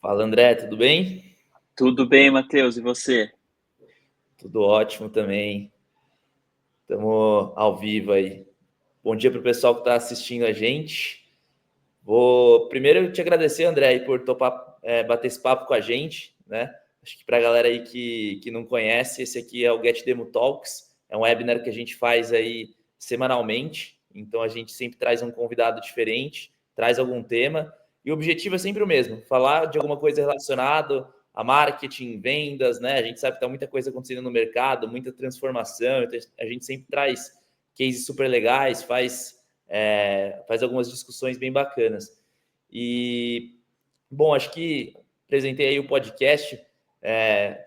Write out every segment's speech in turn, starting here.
Fala, André, tudo bem? Tudo bem, Matheus, e você? Tudo ótimo também. Estamos ao vivo aí. Bom dia para o pessoal que está assistindo a gente. Vou primeiro te agradecer, André, aí, por topar bater esse papo com a gente, né? Acho que para a galera aí que não conhece, esse aqui é o Get Demo Talks, é um webinar que a gente faz aí semanalmente. Então a gente sempre traz um convidado diferente, traz algum tema, e o objetivo é sempre o mesmo: falar de alguma coisa relacionada a marketing, vendas, né? A gente sabe que tá muita coisa acontecendo no mercado, muita transformação, então a gente sempre traz cases super legais, faz algumas discussões bem bacanas. E, bom, acho que apresentei aí o podcast. É,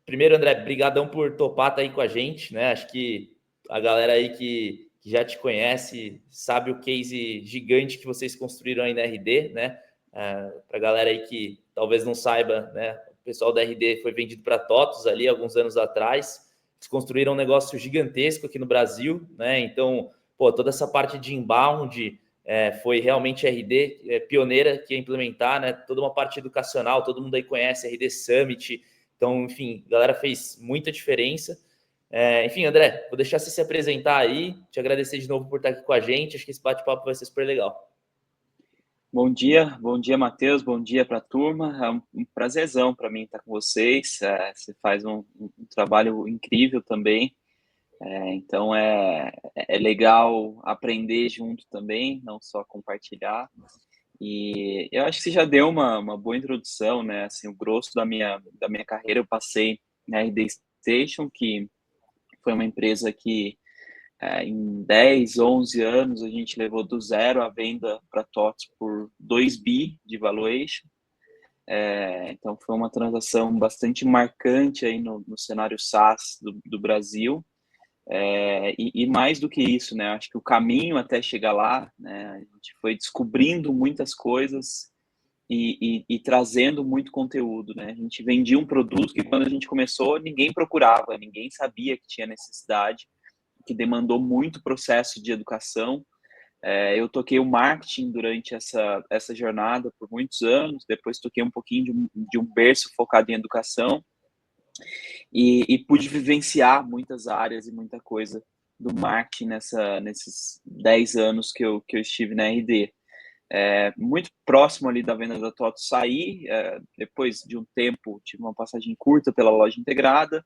Primeiro, André, brigadão por topar tá aí com a gente, né? Acho que a galera aí que já te conhece sabe o case gigante que vocês construíram aí na RD, né? Para a galera aí que talvez não saiba, né? O pessoal da RD foi vendido para TOTVS ali alguns anos atrás. Eles construíram um negócio gigantesco aqui no Brasil, né? Então, pô, toda essa parte de inbound foi realmente a RD pioneira que ia implementar, né? Toda uma parte educacional, todo mundo aí conhece a RD Summit. Então, enfim, a galera fez muita diferença. Enfim, André, vou deixar você se apresentar aí, te agradecer de novo por estar aqui com a gente. Acho que esse bate-papo vai ser super legal. Bom dia, Matheus, bom dia para a turma. É um prazerzão para mim estar com vocês. Você faz um trabalho incrível também, então é legal aprender junto também, não só compartilhar. E eu acho que você já deu uma boa introdução, né? Assim, o grosso da minha carreira eu passei na RD Station, que foi uma empresa que em 10, 11 anos, a gente levou do zero a venda para TOTS por 2 bi de valuation. Então, foi uma transação bastante marcante aí no cenário SaaS do Brasil. E mais do que isso, né? Acho que o caminho até chegar lá, né? A gente foi descobrindo muitas coisas e trazendo muito conteúdo, né? A gente vendia um produto que quando a gente começou, ninguém procurava, ninguém sabia que tinha necessidade, que demandou muito processo de educação. Eu toquei o marketing durante essa jornada por muitos anos, depois toquei um pouquinho de um berço focado em educação e pude vivenciar muitas áreas e muita coisa do marketing nesses 10 anos que eu estive na RD. Muito próximo ali da venda da TOTO saí, depois de um tempo tive uma passagem curta pela loja integrada,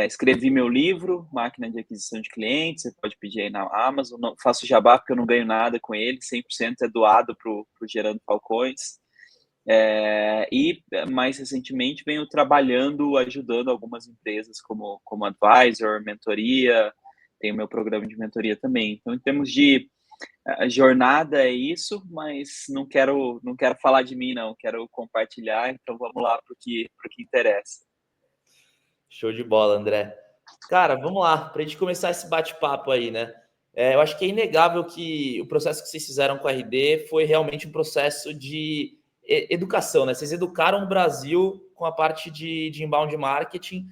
escrevi meu livro, Máquina de Aquisição de Clientes, você pode pedir aí na Amazon, não faço jabá porque eu não ganho nada com ele, 100% é doado para o Gerando Falcões. E mais recentemente venho trabalhando, ajudando algumas empresas como advisor, mentoria, tenho meu programa de mentoria também. Então, em termos de a jornada é isso, mas não quero falar de mim, não, quero compartilhar, então vamos lá para o que interessa. Show de bola, André. Cara, vamos lá, para a gente começar esse bate-papo aí, né? Eu acho que é inegável que o processo que vocês fizeram com a RD foi realmente um processo de educação, né? Vocês educaram o Brasil com a parte de inbound marketing.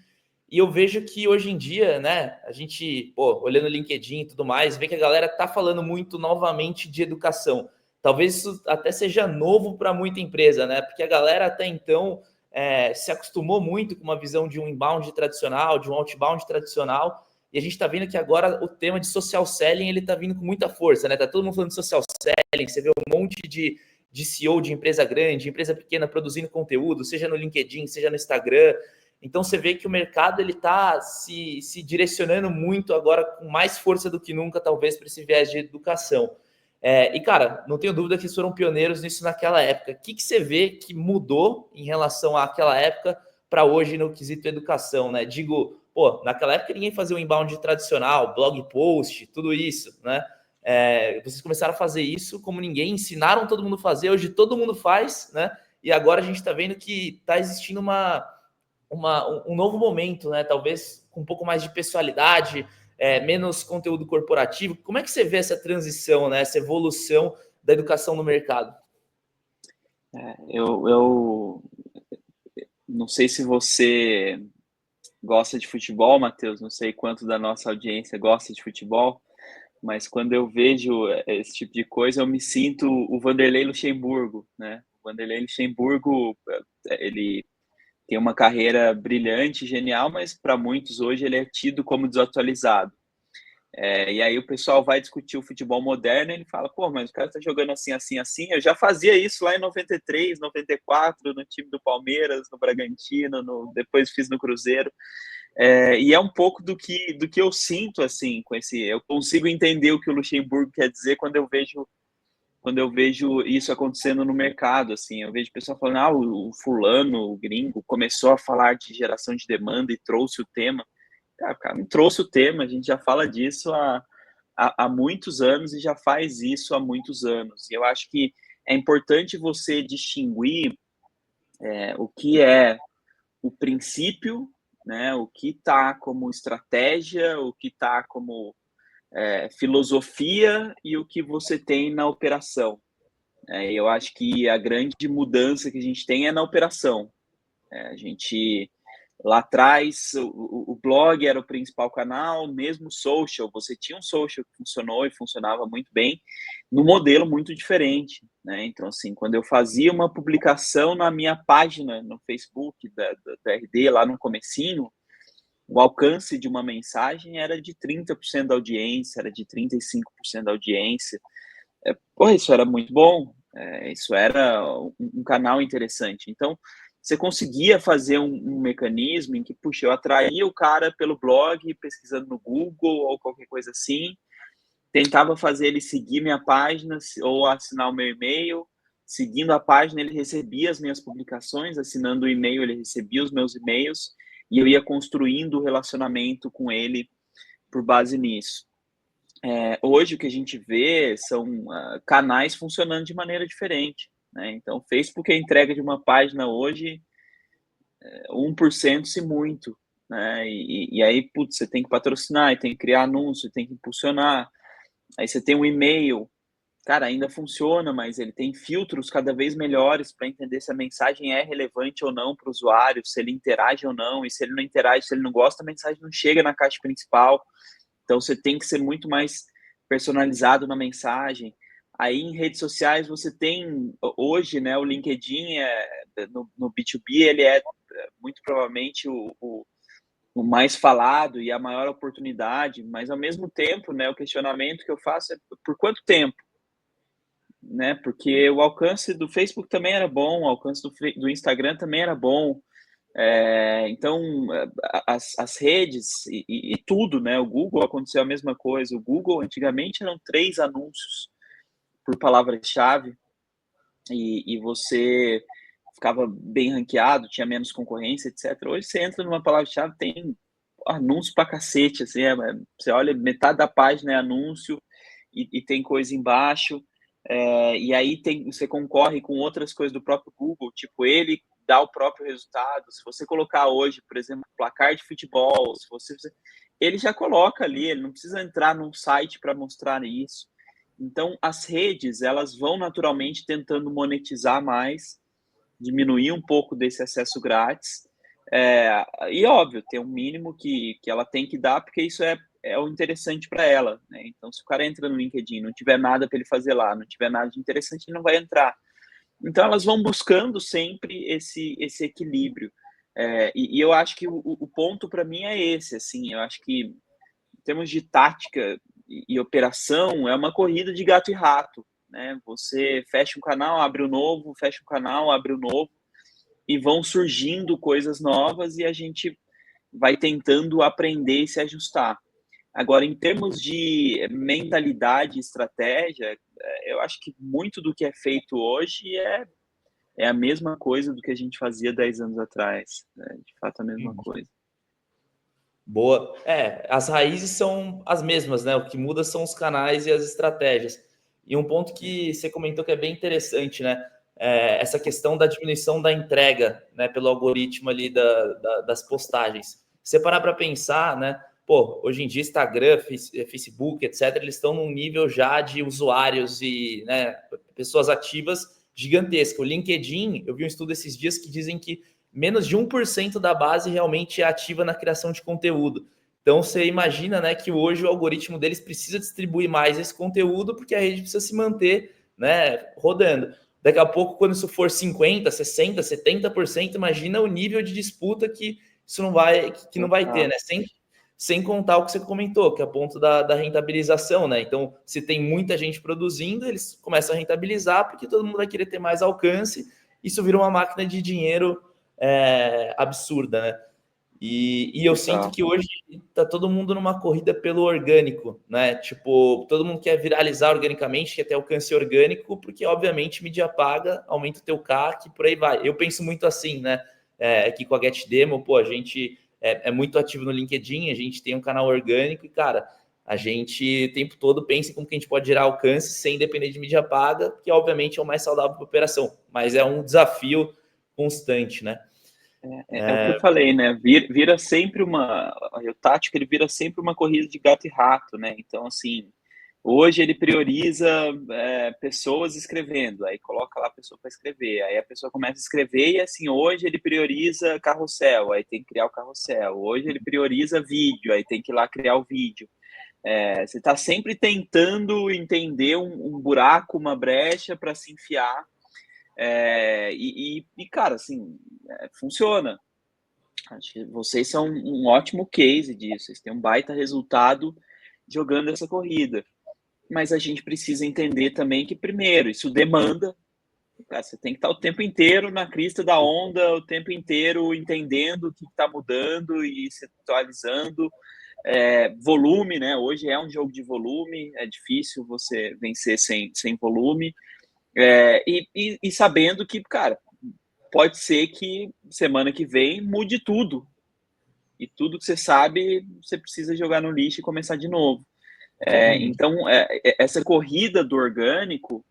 E eu vejo que hoje em dia, né, a gente, pô, olhando o LinkedIn e tudo mais, vê que a galera tá falando muito novamente de educação. Talvez isso até seja novo para muita empresa, né? Porque a galera até então se acostumou muito com uma visão de um inbound tradicional, de um outbound tradicional, e a gente está vendo que agora o tema de social selling ele está vindo com muita força, né? Tá todo mundo falando de social selling, você vê um monte de CEO de empresa grande, empresa pequena produzindo conteúdo, seja no LinkedIn, seja no Instagram. Então você vê que o mercado ele está se direcionando muito agora com mais força do que nunca, talvez, para esse viés de educação. E, cara, não tenho dúvida que eles foram pioneiros nisso naquela época. O que você vê que mudou em relação àquela época para hoje no quesito educação, né? Digo, pô, naquela época ninguém fazia o inbound tradicional, blog post, tudo isso, né? Vocês começaram a fazer isso como ninguém, ensinaram todo mundo a fazer, hoje todo mundo faz, né? E agora a gente está vendo que está existindo um novo momento, né? Talvez com um pouco mais de pessoalidade, menos conteúdo corporativo. Como é que você vê essa transição, né? Essa evolução da educação no mercado? Eu não sei se você gosta de futebol, Matheus, não sei quanto da nossa audiência gosta de futebol, mas quando eu vejo esse tipo de coisa, eu me sinto o Vanderlei Luxemburgo, né? Vanderlei Luxemburgo, ele tem uma carreira brilhante, genial, mas para muitos hoje ele é tido como desatualizado. E aí o pessoal vai discutir o futebol moderno e ele fala, pô, mas o cara tá jogando assim, assim, assim. Eu já fazia isso lá em 93, 94, no time do Palmeiras, no Bragantino, depois fiz no Cruzeiro. E é um pouco do que eu sinto, assim, com esse... Eu consigo entender o que o Luxemburgo quer dizer quando eu vejo isso acontecendo no mercado, assim. Eu vejo pessoal falando, o fulano, o gringo, começou a falar de geração de demanda e trouxe o tema. Cara, não trouxe o tema, a gente já fala disso há muitos anos e já faz isso há muitos anos. E eu acho que é importante você distinguir o que é o princípio, né, o que está como estratégia, o que está como filosofia e o que você tem na operação. Eu acho que a grande mudança que a gente tem é na operação. A gente... Lá atrás, o blog era o principal canal, mesmo social, você tinha um social que funcionou e funcionava muito bem, num modelo muito diferente, né? Então, assim, quando eu fazia uma publicação na minha página no Facebook da RD, lá no comecinho, o alcance de uma mensagem era de 30% da audiência, era de 35% da audiência. Isso era muito bom, isso era um canal interessante. Então, você conseguia fazer um mecanismo em que, puxa, eu atraía o cara pelo blog, pesquisando no Google ou qualquer coisa assim, tentava fazer ele seguir minha página ou assinar o meu e-mail. Seguindo a página, ele recebia as minhas publicações, assinando o e-mail, ele recebia os meus e-mails, e eu ia construindo o relacionamento com ele por base nisso. Hoje o que a gente vê são canais funcionando de maneira diferente, né? Então, o Facebook, a entrega de uma página hoje, 1% se muito, né? E aí, putz, você tem que patrocinar, tem que criar anúncio, tem que impulsionar. Aí você tem um e-mail, cara, ainda funciona, mas ele tem filtros cada vez melhores para entender se a mensagem é relevante ou não para o usuário, se ele interage ou não, e se ele não interage, se ele não gosta, a mensagem não chega na caixa principal. Então, você tem que ser muito mais personalizado na mensagem. Aí, em redes sociais, você tem, hoje, né, o LinkedIn, no B2B, ele é muito provavelmente o mais falado e a maior oportunidade, mas, ao mesmo tempo, né, o questionamento que eu faço é por quanto tempo? Né? Porque o alcance do Facebook também era bom, o alcance do Instagram também era bom. Então, as redes e tudo, né? O Google aconteceu a mesma coisa. O Google, antigamente, eram 3 anúncios por palavra-chave e você ficava bem ranqueado, tinha menos concorrência, etc. Hoje você entra numa palavra-chave, tem anúncio pra cacete, assim, você olha, metade da página é anúncio e tem coisa embaixo. E aí você concorre com outras coisas do próprio Google, tipo, ele dá o próprio resultado. Se você colocar hoje, por exemplo, placar de futebol, ele já coloca ali, ele não precisa entrar num site para mostrar isso. Então, as redes, elas vão naturalmente tentando monetizar mais, diminuir um pouco desse acesso grátis. E, óbvio, tem um mínimo que ela tem que dar, porque isso é o interessante para ela, né? Então, se o cara entra no LinkedIn, não tiver nada para ele fazer lá, não tiver nada de interessante, ele não vai entrar. Então, elas vão buscando sempre esse equilíbrio. E eu acho que o ponto para mim é esse, assim, eu acho que em termos de tática e operação, é uma corrida de gato e rato, né? Você fecha um canal, abre o novo, fecha um canal, abre o novo, e vão surgindo coisas novas e a gente vai tentando aprender e se ajustar. Agora, em termos de mentalidade e estratégia, eu acho que muito do que é feito hoje é a mesma coisa do que a gente fazia 10 anos atrás. De fato, a mesma coisa. Boa. As raízes são as mesmas, né? O que muda são os canais e as estratégias. E um ponto que você comentou que é bem interessante, né? Essa questão da diminuição da entrega, né? Pelo algoritmo ali das postagens. Se você parar para pensar, né? Pô, hoje em dia Instagram, Facebook, etc., eles estão num nível já de usuários e, né, pessoas ativas gigantesco. O LinkedIn, eu vi um estudo esses dias que dizem que menos de 1% da base realmente é ativa na criação de conteúdo. Então, você imagina, né, que hoje o algoritmo deles precisa distribuir mais esse conteúdo porque a rede precisa se manter, né, rodando. Daqui a pouco, quando isso for 50%, 60%, 70%, imagina o nível de disputa que isso não vai, que não vai ter, né? Sem contar o que você comentou, que é o ponto da rentabilização, né? Então, se tem muita gente produzindo, eles começam a rentabilizar, porque todo mundo vai querer ter mais alcance, isso vira uma máquina de dinheiro absurda, né? E eu sinto que hoje tá todo mundo numa corrida pelo orgânico, né? Tipo, todo mundo quer viralizar organicamente, quer ter alcance orgânico, porque, obviamente, mídia paga, aumenta o teu CAC, por aí vai. Eu penso muito assim, né? Aqui com a GetDemo, pô, a gente é muito ativo no LinkedIn, a gente tem um canal orgânico e, cara, a gente o tempo todo pensa em como que a gente pode gerar alcance sem depender de mídia paga, que, obviamente, é o mais saudável para a operação. Mas é um desafio constante, né? É o que eu falei, né? Vira sempre o tático, ele vira sempre uma corrida de gato e rato, né? Então, assim, hoje ele prioriza pessoas escrevendo, aí coloca lá a pessoa para escrever, aí a pessoa começa a escrever e, assim, hoje ele prioriza carrossel, aí tem que criar o carrossel. Hoje ele prioriza vídeo, aí tem que ir lá criar o vídeo. Você está sempre tentando entender um buraco, uma brecha para se enfiar. Cara, assim, funciona. Acho que vocês são um ótimo case disso. Vocês têm um baita resultado jogando essa corrida. Mas a gente precisa entender também que, primeiro, isso demanda. Cara, você tem que estar o tempo inteiro na crista da onda, o tempo inteiro entendendo o que está mudando e se atualizando. Volume, né? Hoje é um jogo de volume, é difícil você vencer sem volume. E sabendo que, cara, pode ser que semana que vem mude tudo. E tudo que você sabe, você precisa jogar no lixo e começar de novo. Então, essa corrida do orgânico,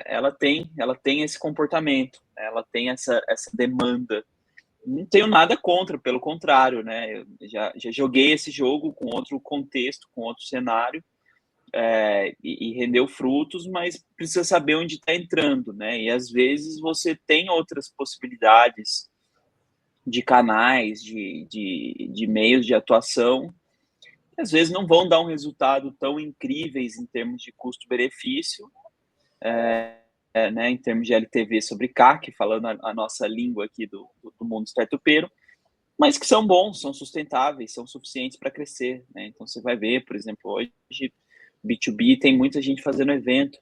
ela tem esse comportamento, ela tem essa demanda. Não tenho nada contra, pelo contrário, né? Eu já joguei esse jogo com outro contexto, com outro cenário, e rendeu frutos, mas precisa saber onde está entrando, né? E às vezes você tem outras possibilidades de canais, de meios de atuação, que às vezes não vão dar um resultado tão incríveis em termos de custo-benefício, né, em termos de LTV sobre CAC, falando a nossa língua aqui do mundo startupeiro, mas que são bons, são sustentáveis, são suficientes para crescer, né? Então você vai ver, por exemplo, hoje B2B tem muita gente fazendo evento,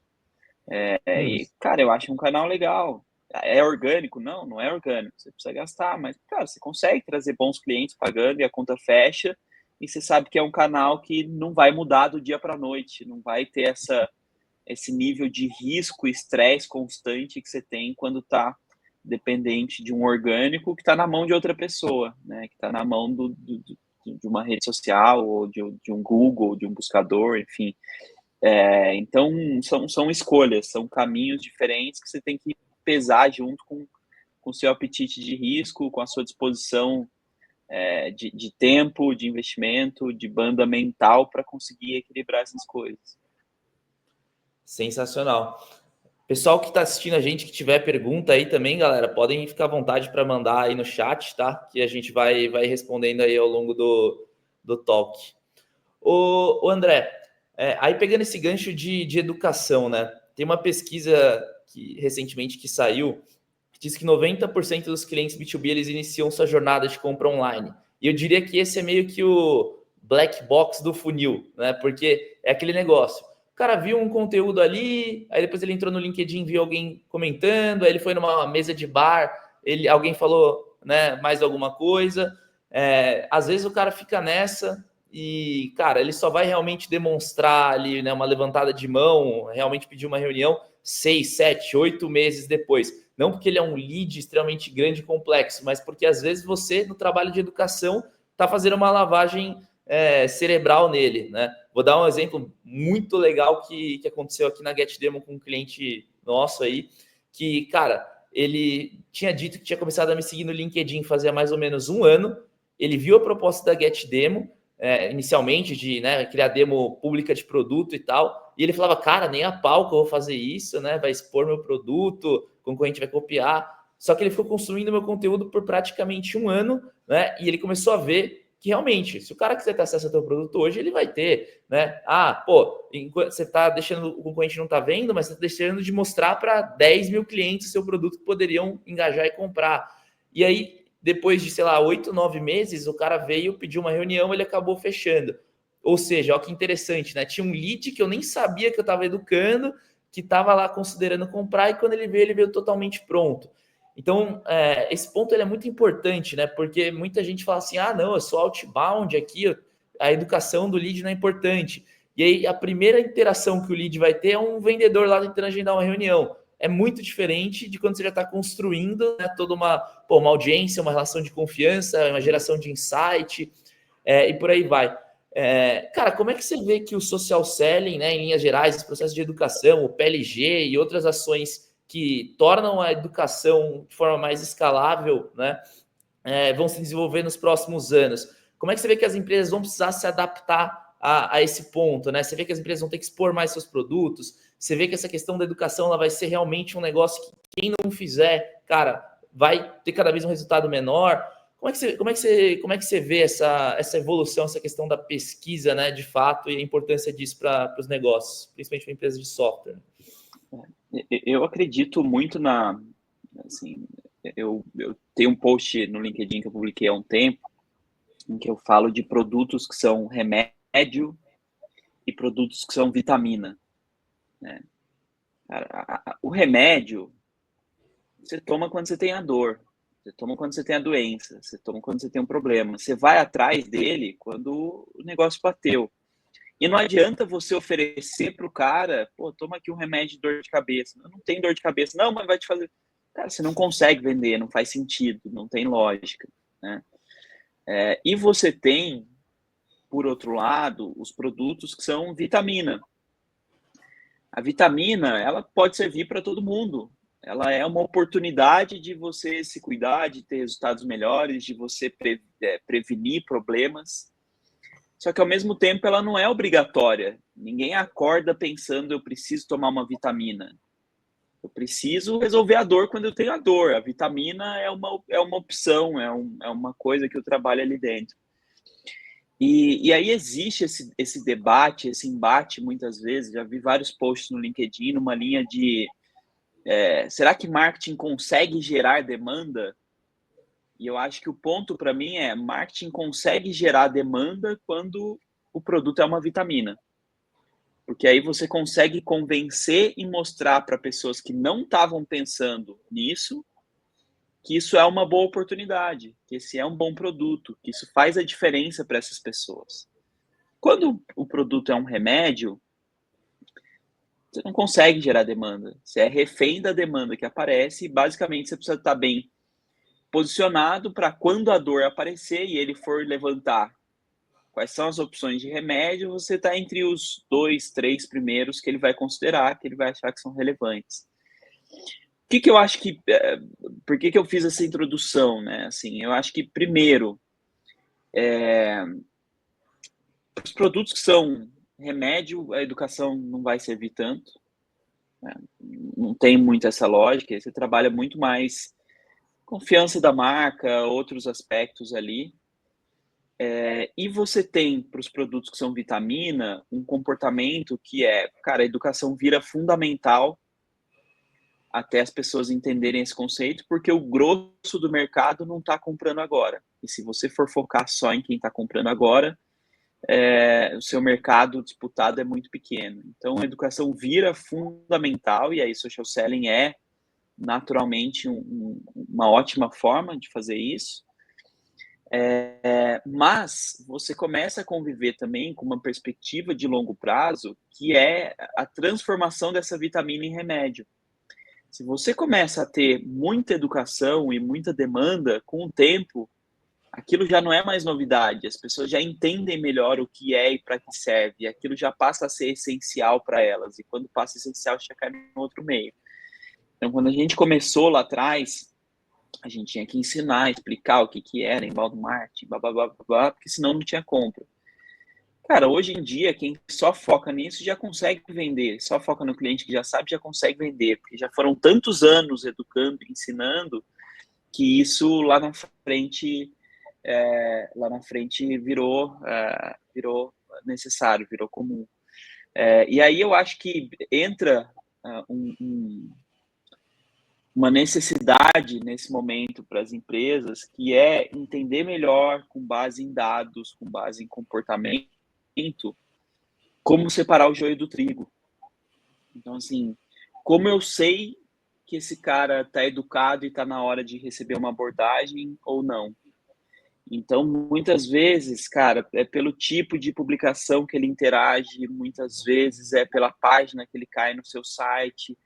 e, cara, eu acho um canal legal. É orgânico? Não é orgânico. Você precisa gastar, mas, cara, você consegue trazer bons clientes pagando e a conta fecha, e você sabe que é um canal que não vai mudar do dia para a noite, não vai ter esse nível de risco, estresse constante que você tem quando está dependente de um orgânico que está na mão de outra pessoa, né? Que está na mão de uma rede social, ou de um Google, de um buscador, enfim. Então, são escolhas, são caminhos diferentes que você tem que pesar junto com o seu apetite de risco, com a sua disposição de tempo, de investimento, de banda mental para conseguir equilibrar essas coisas. Sensacional. Pessoal que está assistindo a gente, que tiver pergunta aí também, galera, podem ficar à vontade para mandar aí no chat, tá? Que a gente vai respondendo aí ao longo do talk. O André, aí pegando esse gancho de educação, né? Tem uma pesquisa recentemente que saiu, que diz que 90% dos clientes B2B eles iniciam sua jornada de compra online. E eu diria que esse é meio que o black box do funil, né? Porque é aquele negócio. O cara viu um conteúdo ali, aí depois ele entrou no LinkedIn, viu alguém comentando, aí ele foi numa mesa de bar, alguém falou, né, mais alguma coisa. Às vezes o cara fica nessa e, cara, ele só vai realmente demonstrar ali, né, uma levantada de mão, realmente pedir uma reunião 6, 7, 8 meses depois. Não porque ele é um lead extremamente grande e complexo, mas porque às vezes você, no trabalho de educação, está fazendo uma lavagem cerebral nele, né? Vou dar um exemplo muito legal que aconteceu aqui na GetDemo com um cliente nosso aí, que, cara, ele tinha dito que tinha começado a me seguir no LinkedIn fazia mais ou menos um ano. Ele viu a proposta da GetDemo, inicialmente, de, né, criar demo pública de produto e tal, e ele falava, cara, nem a pau que eu vou fazer isso, né? Vai expor meu produto, o concorrente vai copiar. Só que ele ficou construindo meu conteúdo por praticamente um ano, né? E ele começou a ver que realmente, se o cara quiser ter acesso ao teu produto hoje, ele vai ter, né? Enquanto você está deixando, o concorrente não está vendo, mas você está deixando de mostrar para 10 mil clientes o seu produto que poderiam engajar e comprar. E aí, depois de, sei lá, 8, 9 meses, o cara veio, pediu uma reunião, ele acabou fechando. Ou seja, olha que interessante, né? Tinha um lead que eu nem sabia que eu estava educando, que estava lá considerando comprar, e quando ele veio totalmente pronto. Então, esse ponto ele é muito importante, né? Porque muita gente fala assim, não, eu sou outbound aqui, a educação do lead não é importante. E aí, a primeira interação que o lead vai ter é um vendedor lá tentando agendar uma reunião. É muito diferente de quando você já está construindo, né, toda uma audiência, uma relação de confiança, uma geração de insight, e por aí vai. Cara, como é que você vê que o social selling, né, em linhas gerais, esse processo de educação, o PLG e outras ações que tornam a educação de forma mais escalável, né, vão se desenvolver nos próximos anos? Como é que você vê que as empresas vão precisar se adaptar a esse ponto, né? Você vê que as empresas vão ter que expor mais seus produtos, você vê que essa questão da educação ela vai ser realmente um negócio que quem não fizer, cara, vai ter cada vez um resultado menor. Como é que você vê essa evolução, essa questão da pesquisa, né, de fato, e a importância disso para os negócios, principalmente para empresas de software? Eu acredito muito assim, eu tenho um post no LinkedIn que eu publiquei há um tempo, em que eu falo de produtos que são remédio e produtos que são vitamina, né? O remédio, você toma quando você tem a dor, você toma quando você tem a doença, você toma quando você tem um problema. Você vai atrás dele quando o negócio bateu. E não adianta você oferecer para o cara, toma aqui um remédio de dor de cabeça. Não tem dor de cabeça. Não, mas vai te fazer... Cara, você não consegue vender, não faz sentido, não tem lógica, né? E você tem, por outro lado, os produtos que são vitamina. A vitamina, ela pode servir para todo mundo. Ela é uma oportunidade de você se cuidar, de ter resultados melhores, de você prevenir problemas. Só que, ao mesmo tempo, ela não é obrigatória. Ninguém acorda pensando, eu preciso tomar uma vitamina. Eu preciso resolver a dor quando eu tenho a dor. A vitamina é uma opção, é uma coisa que eu trabalho ali dentro. E aí existe esse debate, esse embate, muitas vezes. Já vi vários posts no LinkedIn, numa linha de será que marketing consegue gerar demanda? E eu acho que o ponto para mim é marketing consegue gerar demanda quando o produto é uma vitamina. Porque aí você consegue convencer e mostrar para pessoas que não estavam pensando nisso que isso é uma boa oportunidade, que esse é um bom produto, que isso faz a diferença para essas pessoas. Quando o produto é um remédio, você não consegue gerar demanda. Você é refém da demanda que aparece e basicamente você precisa estar bem posicionado para quando a dor aparecer e ele for levantar quais são as opções de remédio, você está entre os 2, 3 primeiros que ele vai considerar, que ele vai achar que são relevantes. O que eu acho que... por que eu fiz essa introdução, né? Assim, eu acho que, primeiro, os produtos que são remédio, a educação não vai servir tanto, né? Não tem muito essa lógica, você trabalha muito mais confiança da marca, outros aspectos ali. E você tem, para os produtos que são vitamina, um comportamento que cara, a educação vira fundamental até as pessoas entenderem esse conceito, porque o grosso do mercado não está comprando agora. E se você for focar só em quem está comprando agora, o seu mercado disputado é muito pequeno. Então, a educação vira fundamental, e aí social selling é naturalmente uma ótima forma de fazer isso. Mas você começa a conviver também com uma perspectiva de longo prazo, que é a transformação dessa vitamina em remédio. Se você começa a ter muita educação e muita demanda, com o tempo, aquilo já não é mais novidade, as pessoas já entendem melhor o que é e para que serve, aquilo já passa a ser essencial para elas, e quando passa essencial, já cai em outro meio. Então, quando a gente começou lá atrás, a gente tinha que ensinar, explicar o que era inbound marketing, blá, blá, blá, blá, porque senão não tinha compra. Cara, hoje em dia, quem só foca nisso já consegue vender, só foca no cliente que já sabe, já consegue vender, porque já foram tantos anos educando, ensinando, que isso lá na frente lá na frente virou necessário, virou comum. E aí eu acho que entra uma necessidade nesse momento para as empresas, que é entender melhor, com base em dados, com base em comportamento, como separar o joio do trigo. Então, assim, como eu sei que esse cara está educado e está na hora de receber uma abordagem ou não? Então, muitas vezes, cara, é pelo tipo de publicação que ele interage, muitas vezes é pela página que ele cai no seu site.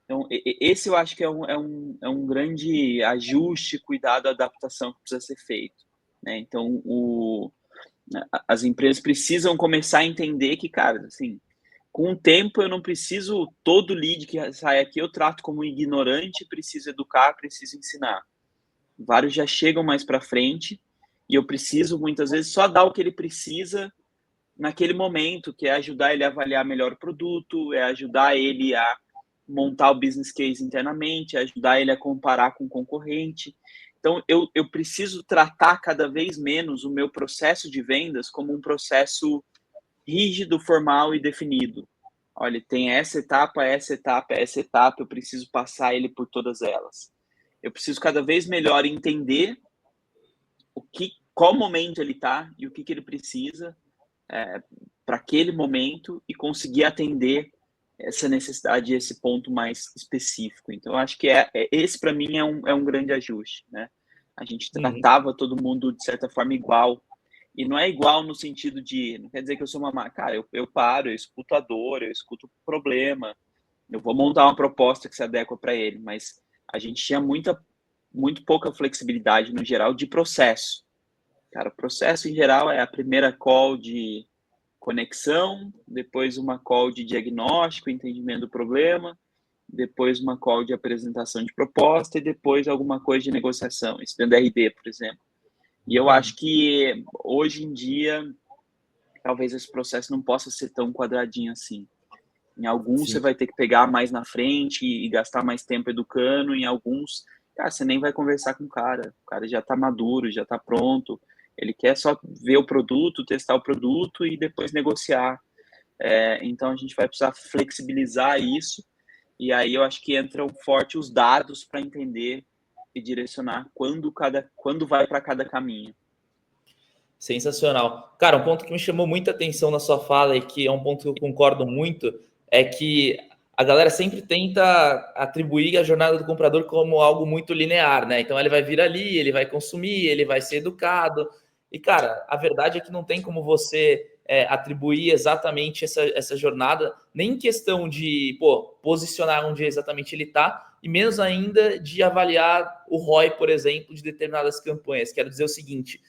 Então, esse eu acho que é um grande ajuste, cuidado, adaptação que precisa ser feito, né? Então, as empresas precisam começar a entender que, cara, assim, com o tempo eu não preciso, todo lead que sai aqui eu trato como ignorante, preciso educar, preciso ensinar. Vários já chegam mais para frente e eu preciso, muitas vezes, só dar o que ele precisa naquele momento, que é ajudar ele a avaliar melhor o produto, é ajudar ele a montar o business case internamente, ajudar ele a comparar com o concorrente. Então, eu preciso tratar cada vez menos o meu processo de vendas como um processo rígido, formal e definido. Olha, tem essa etapa, essa etapa, essa etapa, eu preciso passar ele por todas elas. Eu preciso cada vez melhor entender qual momento ele está e o que ele precisa para aquele momento e conseguir atender essa necessidade, esse ponto mais específico. Então, eu acho que esse, para mim, é um grande ajuste, né? A gente tratava todo mundo, de certa forma, igual. E não é igual no sentido de... Não quer dizer que eu sou uma máquina. Cara, eu paro, eu escuto a dor, eu escuto o problema, eu vou montar uma proposta que se adequa para ele. Mas a gente tinha muito pouca flexibilidade, no geral, de processo. Cara, o processo, em geral, é a primeira call de conexão, depois uma call de diagnóstico, entendimento do problema, depois uma call de apresentação de proposta e depois alguma coisa de negociação, isso dentro da RD, por exemplo. E eu acho que hoje em dia, talvez esse processo não possa ser tão quadradinho assim. Em alguns você vai ter que pegar mais na frente e gastar mais tempo educando, em alguns, cara, você nem vai conversar com o cara já está maduro, já está pronto, ele quer só ver o produto, testar o produto e depois negociar. Então a gente vai precisar flexibilizar isso, e aí eu acho que entram forte os dados para entender e direcionar quando vai para cada caminho. Sensacional. Cara, um ponto que me chamou muita atenção na sua fala e que é um ponto que eu concordo muito é que a galera sempre tenta atribuir a jornada do comprador como algo muito linear, né? Então ele vai vir ali, ele vai consumir, ele vai ser educado. E, cara, a verdade é que não tem como você atribuir exatamente essa jornada, nem em questão de posicionar onde exatamente ele está, e menos ainda de avaliar o ROI, por exemplo, de determinadas campanhas. Quero dizer o seguinte: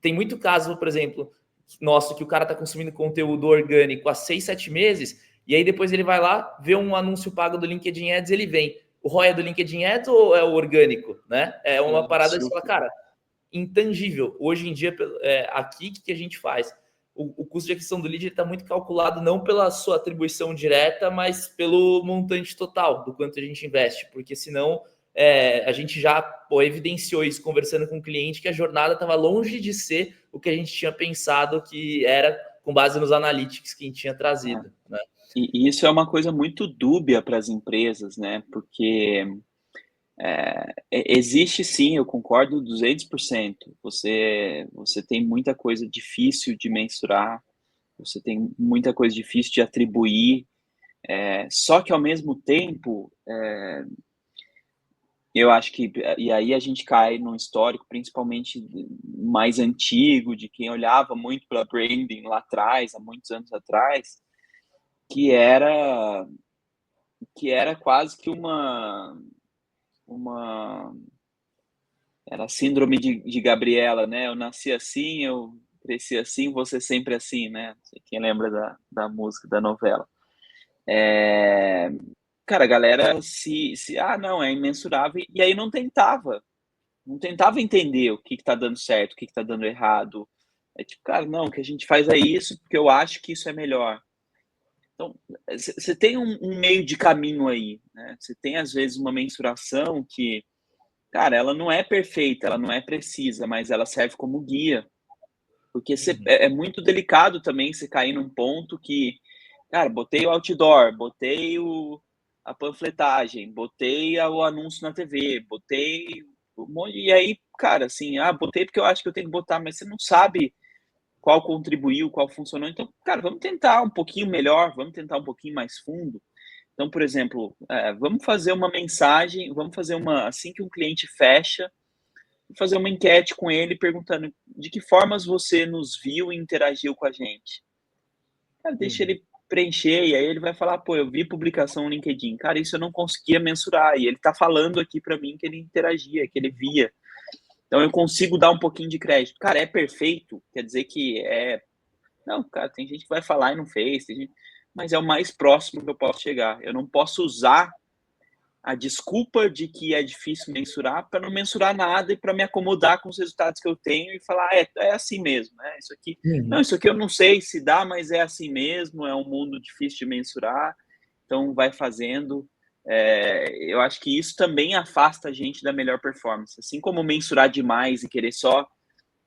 tem muito caso, por exemplo, nosso, que o cara está consumindo conteúdo orgânico há 6, 7 meses, e aí depois ele vai lá, vê um anúncio pago do LinkedIn Ads, ele vem. O ROI é do LinkedIn Ads ou é o orgânico? Né? É uma parada de falar, cara, intangível. Hoje em dia, aqui, o que a gente faz? O custo de aquisição do lead está muito calculado não pela sua atribuição direta, mas pelo montante total do quanto a gente investe, porque senão a gente já evidenciou isso conversando com o cliente, que a jornada estava longe de ser o que a gente tinha pensado que era, com base nos analytics que a gente tinha trazido. Né? E isso é uma coisa muito dúbia para as empresas, né? Porque existe sim, eu concordo 200%. Você tem muita coisa difícil de mensurar, você tem muita coisa difícil de atribuir, só que ao mesmo tempo, eu acho que, e aí a gente cai num histórico principalmente mais antigo, de quem olhava muito para branding lá atrás, há muitos anos atrás, que era quase que era a síndrome de Gabriela, né? Eu nasci assim, eu cresci assim, você sempre assim, né? Não sei quem lembra da música, da novela. Cara, a galera não, é imensurável, e aí não tentava entender o que tá dando certo, o que tá dando errado. É tipo, cara, não, o que a gente faz é isso, porque eu acho que isso é melhor. Então, você tem um meio de caminho aí, né? Você tem, às vezes, uma mensuração que cara, ela não é perfeita, ela não é precisa, mas ela serve como guia. Porque Uhum, é muito delicado também você cair num ponto que, cara, botei o outdoor, botei a panfletagem, botei o anúncio na TV, botei um monte, e aí, cara, assim, botei porque eu acho que eu tenho que botar, mas você não sabe qual contribuiu, qual funcionou. Então, cara, vamos tentar um pouquinho melhor, vamos tentar um pouquinho mais fundo. Então, por exemplo, vamos fazer uma mensagem, vamos fazer assim que um cliente fecha, fazer uma enquete com ele perguntando de que formas você nos viu e interagiu com a gente. Cara, deixa uhum. ele preencher e aí ele vai falar, pô, eu vi publicação no LinkedIn. Cara, isso eu não conseguia mensurar e ele tá falando aqui para mim que ele interagia, que ele via. Então eu consigo dar um pouquinho de crédito. Cara, é perfeito? Quer dizer que é... Não, cara, tem gente que vai falar e não fez, mas é o mais próximo que eu posso chegar. Eu não posso usar a desculpa de que é difícil mensurar para não mensurar nada e para me acomodar com os resultados que eu tenho e falar, é assim mesmo, né? Isso aqui, não, Uhum. isso aqui eu não sei se dá, mas é assim mesmo, é um mundo difícil de mensurar, então vai fazendo. Eu acho que isso também afasta a gente da melhor performance, assim como mensurar demais e querer só,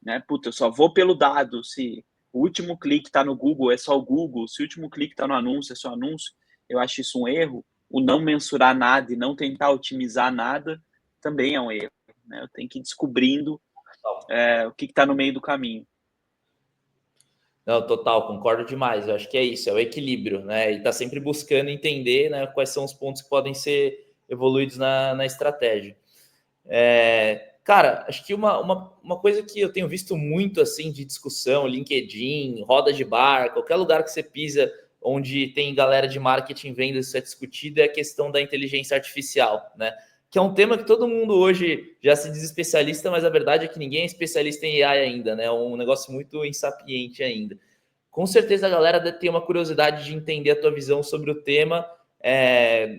né? Puta, eu só vou pelo dado, se o último clique está no Google, é só o Google, se o último clique está no anúncio, é só anúncio, eu acho isso um erro. O não mensurar nada e não tentar otimizar nada também é um erro, né? Eu tenho que ir descobrindo o que está no meio do caminho. Não, total, concordo demais. Eu acho que é isso, é o equilíbrio, né? E tá sempre buscando entender, né, quais são os pontos que podem ser evoluídos na estratégia. Cara, acho que uma coisa que eu tenho visto muito assim de discussão, LinkedIn, roda de bar, qualquer lugar que você pisa onde tem galera de marketing e vendas, isso é discutido, é a questão da inteligência artificial, né? Que é um tema que todo mundo hoje já se diz especialista, mas a verdade é que ninguém é especialista em AI ainda, né? É um negócio muito insapiente ainda. Com certeza a galera deve ter uma curiosidade de entender a tua visão sobre o tema,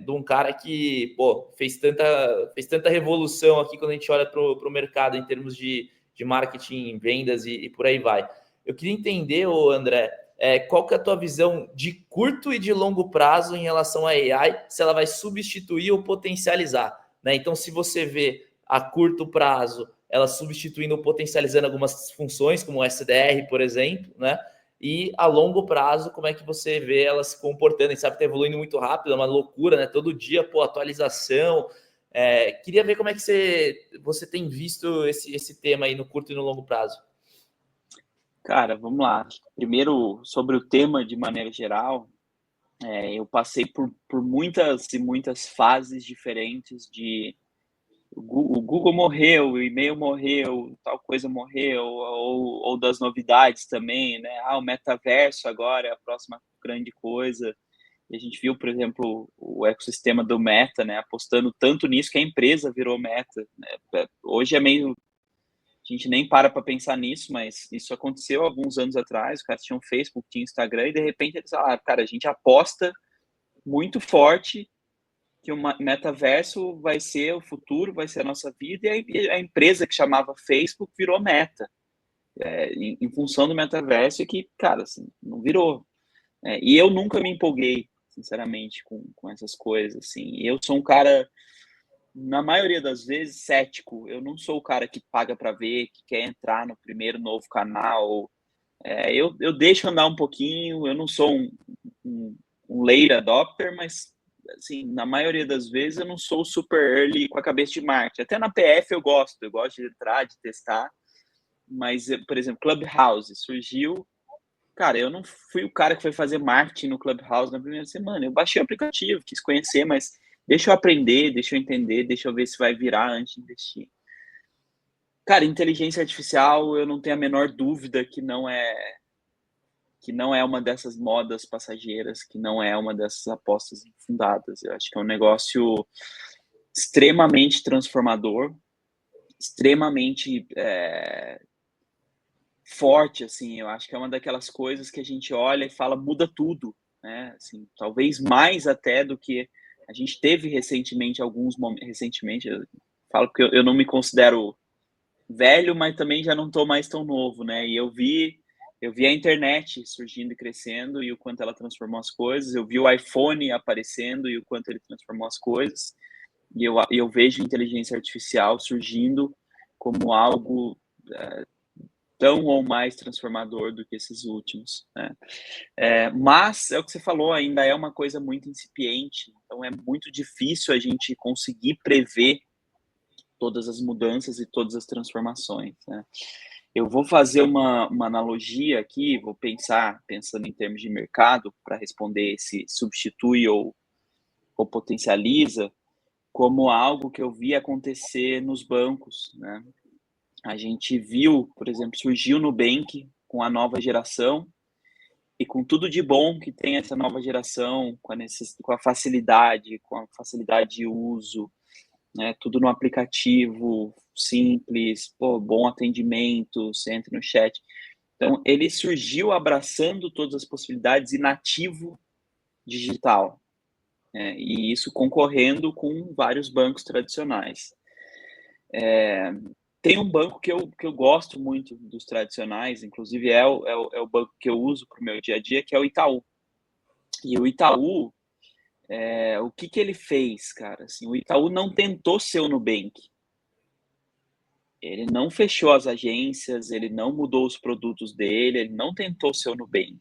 de um cara que, pô, fez tanta revolução aqui quando a gente olha para o mercado em termos de marketing, vendas e por aí vai. Eu queria entender, ô André, qual que é a tua visão de curto e de longo prazo em relação à AI, se ela vai substituir ou potencializar, né? Então, se você vê a curto prazo ela substituindo ou potencializando algumas funções, como o SDR, por exemplo, né? E a longo prazo, como é que você vê ela se comportando? A gente sabe que está evoluindo muito rápido, é uma loucura, né? Todo dia, pô, atualização. Queria ver como é que você tem visto esse tema aí no curto e no longo prazo. Cara, vamos lá. Primeiro, sobre o tema de maneira geral, eu passei por muitas e muitas fases diferentes de o Google morreu, o e-mail morreu, tal coisa morreu, ou das novidades também, né? O metaverso agora é a próxima grande coisa. E a gente viu, por exemplo, o ecossistema do Meta, né? Apostando tanto nisso que a empresa virou Meta, né? Hoje é meio... A gente nem para pensar nisso, mas isso aconteceu alguns anos atrás. Os caras tinham Facebook, tinham Instagram, e de repente eles falaram, cara, a gente aposta muito forte que o metaverso vai ser o futuro, vai ser a nossa vida, e a empresa que chamava Facebook virou Meta, em função do metaverso, e que, cara, assim, não virou. E eu nunca me empolguei, sinceramente, com essas coisas, assim. Eu sou um cara, na maioria das vezes, cético. Eu não sou o cara que paga para ver, que quer entrar no primeiro novo canal. Eu deixo andar um pouquinho, eu não sou um late adopter, mas assim, na maioria das vezes eu não sou super early com a cabeça de marketing. Até na PF eu gosto de entrar, de testar, mas, por exemplo, Clubhouse surgiu, cara, eu não fui o cara que foi fazer marketing no Clubhouse na primeira semana, eu baixei o aplicativo, quis conhecer, mas deixa eu aprender, deixa eu entender, deixa eu ver se vai virar antes de investir. Cara, inteligência artificial, eu não tenho a menor dúvida que não é uma dessas modas passageiras, que não é uma dessas apostas infundadas. Eu acho que é um negócio extremamente transformador, extremamente forte, assim. Eu acho que é uma daquelas coisas que a gente olha e fala, muda tudo, né? Assim, talvez mais até do que a gente teve recentemente, alguns momentos, recentemente, eu falo que eu não me considero velho, mas também já não estou mais tão novo, né? E eu vi a internet surgindo e crescendo e o quanto ela transformou as coisas. Eu vi o iPhone aparecendo e o quanto ele transformou as coisas. E eu vejo inteligência artificial surgindo como algo tão ou mais transformador do que esses últimos, né? Mas é o que você falou, ainda é uma coisa muito incipiente, então é muito difícil a gente conseguir prever todas as mudanças e todas as transformações, né? Eu vou fazer uma analogia aqui, vou pensando em termos de mercado, para responder se substitui ou potencializa, como algo que eu vi acontecer nos bancos, né? A gente viu, por exemplo, surgiu o Nubank com a nova geração e com tudo de bom que tem essa nova geração, com a facilidade de uso, né? Tudo no aplicativo, simples, bom atendimento, você entra no chat. Então, ele surgiu abraçando todas as possibilidades e nativo digital, né? E isso concorrendo com vários bancos tradicionais. Tem um banco que eu gosto muito dos tradicionais, inclusive é o banco que eu uso para o meu dia a dia, que é o Itaú. E o Itaú, o que ele fez, cara? Assim, o Itaú não tentou ser o Nubank. Ele não fechou as agências, ele não mudou os produtos dele, ele não tentou ser o Nubank.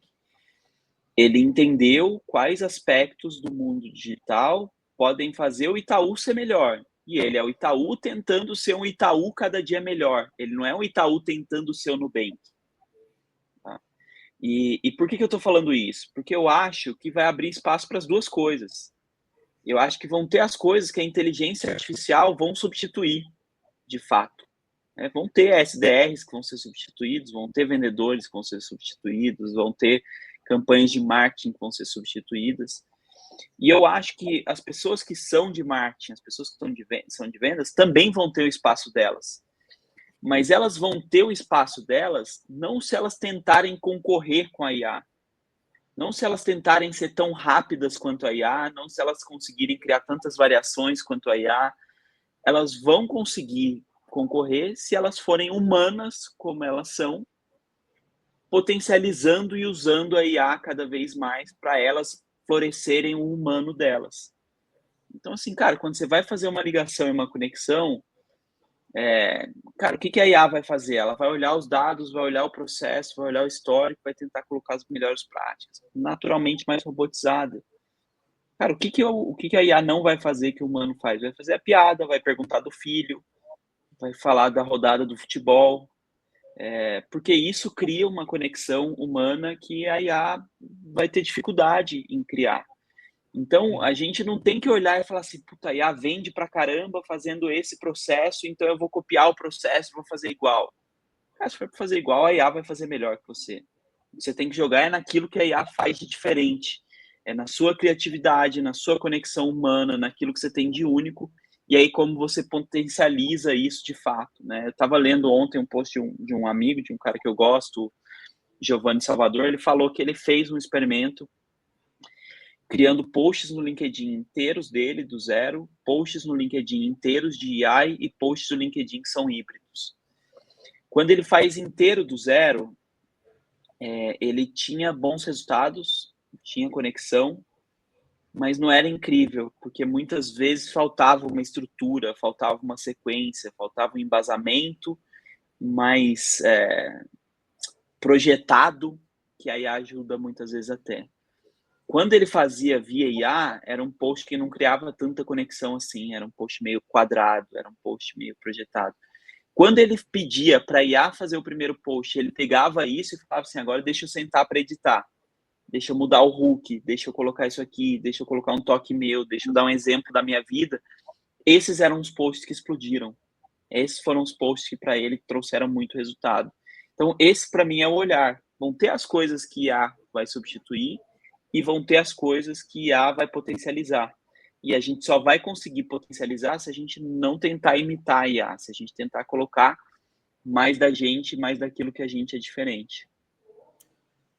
Ele entendeu quais aspectos do mundo digital podem fazer o Itaú ser melhor. E ele é o Itaú tentando ser um Itaú cada dia melhor. Ele não é um Itaú tentando ser o Nubank. Tá? E por que eu estou falando isso? Porque eu acho que vai abrir espaço para as duas coisas. Eu acho que vão ter as coisas que a inteligência artificial vão substituir, de fato. Vão ter SDRs que vão ser substituídos, vão ter vendedores que vão ser substituídos, vão ter campanhas de marketing que vão ser substituídas. E eu acho que as pessoas que são de marketing, as pessoas que são de vendas, também vão ter o espaço delas. Mas elas vão ter o espaço delas não se elas tentarem concorrer com a IA, não se elas tentarem ser tão rápidas quanto a IA, não se elas conseguirem criar tantas variações quanto a IA. Elas vão conseguir concorrer se elas forem humanas como elas são, potencializando e usando a IA cada vez mais para elas florescerem o humano delas. Então, assim, cara, quando você vai fazer uma ligação e uma conexão, cara, o que a IA vai fazer? Ela vai olhar os dados, vai olhar o processo, vai olhar o histórico, vai tentar colocar as melhores práticas, naturalmente mais robotizada. Cara, o que a IA não vai fazer que o humano faz? Vai fazer a piada, vai perguntar do filho, vai falar da rodada do futebol, porque isso cria uma conexão humana que a IA vai ter dificuldade em criar. Então, a gente não tem que olhar e falar assim, puta, a IA vende pra caramba fazendo esse processo, então eu vou copiar o processo e vou fazer igual. Cara, se for pra fazer igual, a IA vai fazer melhor que você. Você tem que jogar naquilo que a IA faz de diferente. Na sua criatividade, na sua conexão humana, naquilo que você tem de único, e aí como você potencializa isso de fato, né? Eu estava lendo ontem um post de um amigo, de um cara que eu gosto, Giovanni Salvador, ele falou que ele fez um experimento criando posts no LinkedIn inteiros dele, do zero, posts no LinkedIn inteiros de AI e posts no LinkedIn que são híbridos. Quando ele faz inteiro do zero, ele tinha bons resultados, tinha conexão, mas não era incrível, porque muitas vezes faltava uma estrutura, faltava uma sequência, faltava um embasamento mais projetado, que a IA ajuda muitas vezes até. Quando ele fazia via IA, era um post que não criava tanta conexão assim, era um post meio quadrado, era um post meio projetado. Quando ele pedia para a IA fazer o primeiro post, ele pegava isso e falava assim, agora deixa eu sentar para editar. Deixa eu mudar o hook, deixa eu colocar isso aqui, deixa eu colocar um toque meu, deixa eu dar um exemplo da minha vida. Esses eram os posts que explodiram. Esses foram os posts que para ele trouxeram muito resultado. Então, esse para mim é o olhar. Vão ter as coisas que IA vai substituir e vão ter as coisas que IA vai potencializar. E a gente só vai conseguir potencializar se a gente não tentar imitar a IA, se a gente tentar colocar mais da gente, mais daquilo que a gente é diferente.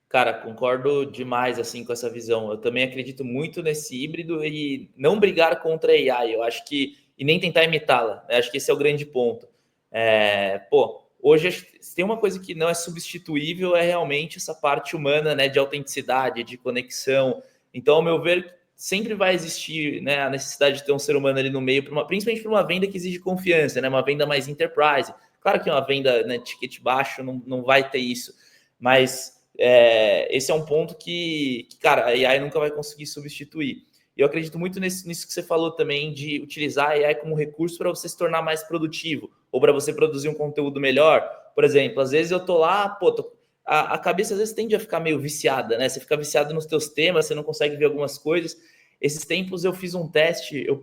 Cara, concordo demais assim com essa visão. Eu também acredito muito nesse híbrido e não brigar contra a AI. Eu acho que e nem tentar imitá-la. Né? Acho que esse é o grande ponto. Hoje tem uma coisa que não é substituível é realmente essa parte humana, né, de autenticidade, de conexão. Então, ao meu ver, sempre vai existir, né, a necessidade de ter um ser humano ali no meio, principalmente para uma venda que exige confiança, né, uma venda mais enterprise. Claro que uma venda, né, ticket baixo não vai ter isso, mas esse é um ponto que, cara, a AI nunca vai conseguir substituir. E eu acredito muito nisso que você falou também, de utilizar a AI como recurso para você se tornar mais produtivo, ou para você produzir um conteúdo melhor. Por exemplo, às vezes eu tô lá, a cabeça às vezes tende a ficar meio viciada, né? Você fica viciado nos teus temas, você não consegue ver algumas coisas. Esses tempos eu fiz um teste, eu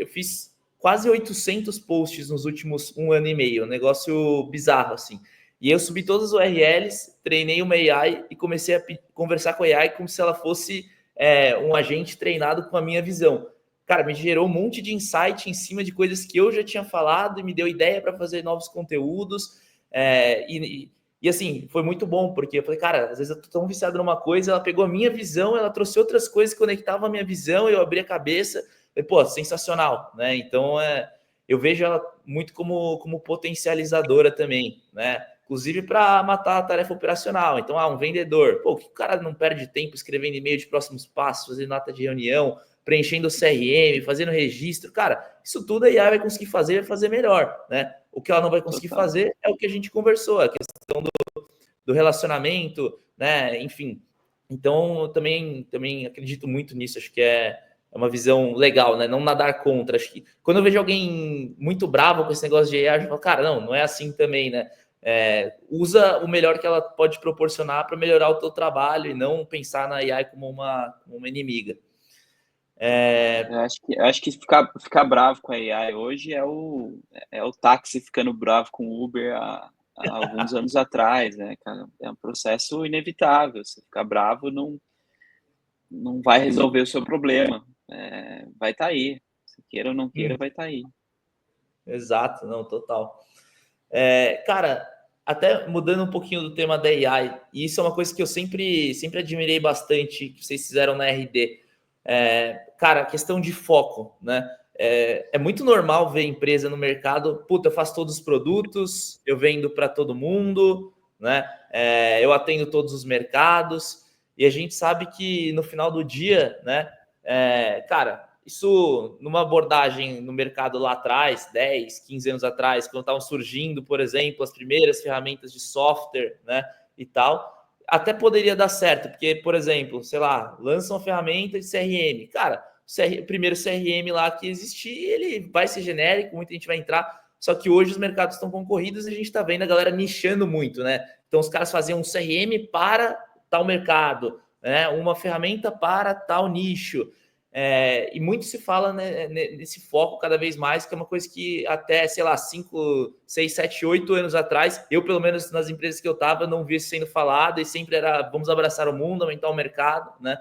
fiz quase 800 posts nos últimos 1 ano e meio, um negócio bizarro, assim. E eu subi todas as URLs, treinei uma AI e comecei a conversar com a AI como se ela fosse um agente treinado com a minha visão. Cara, me gerou um monte de insight em cima de coisas que eu já tinha falado e me deu ideia para fazer novos conteúdos. E assim, foi muito bom, porque eu falei, cara, às vezes eu tô tão viciado numa coisa, ela pegou a minha visão, ela trouxe outras coisas que conectavam a minha visão, eu abri a cabeça, falei, pô, sensacional, né? Então, eu vejo ela muito como potencializadora também, né? Inclusive para matar a tarefa operacional. Então, um vendedor, pô, que o cara não perde tempo escrevendo e-mail de próximos passos, fazendo nota de reunião, preenchendo o CRM, fazendo registro. Cara, isso tudo a IA vai conseguir fazer, vai fazer melhor, né? O que ela não vai conseguir fazer é o que a gente conversou, a questão do relacionamento, né? Enfim. Então, eu também acredito muito nisso. Acho que é uma visão legal, né? Não nadar contra. Acho que quando eu vejo alguém muito bravo com esse negócio de AI, eu falo, cara, não é assim também, né? Usa o melhor que ela pode proporcionar para melhorar o teu trabalho e não pensar na AI como uma inimiga. Eu acho que ficar bravo com a AI hoje é o táxi ficando bravo com o Uber há alguns anos atrás, né, cara? É um processo inevitável. Se ficar bravo não vai resolver o seu problema. Vai estar aí. Se queira ou não queira, vai estar aí. Exato, não, total. Cara, até mudando um pouquinho do tema da AI, e isso é uma coisa que eu sempre admirei bastante que vocês fizeram na RD. Cara, a questão de foco, né? É muito normal ver empresa no mercado, puta, eu faço todos os produtos, eu vendo para todo mundo, né? Eu atendo todos os mercados, e a gente sabe que no final do dia, né? Cara, isso numa abordagem no mercado lá atrás, 10, 15 anos atrás, quando estavam surgindo, por exemplo, as primeiras ferramentas de software, né, e tal, até poderia dar certo, porque, por exemplo, sei lá, lança uma ferramenta de CRM. Cara, o primeiro CRM lá que existir, ele vai ser genérico, muita gente vai entrar, só que hoje os mercados estão concorridos e a gente está vendo a galera nichando muito, né? Então os caras faziam um CRM para tal mercado, né, uma ferramenta para tal nicho. E muito se fala, né, nesse foco cada vez mais, que é uma coisa que até, sei lá, 5, 6, 7, 8 anos atrás, eu, pelo menos nas empresas que eu estava, não via isso sendo falado, e sempre era, vamos abraçar o mundo, aumentar o mercado, né?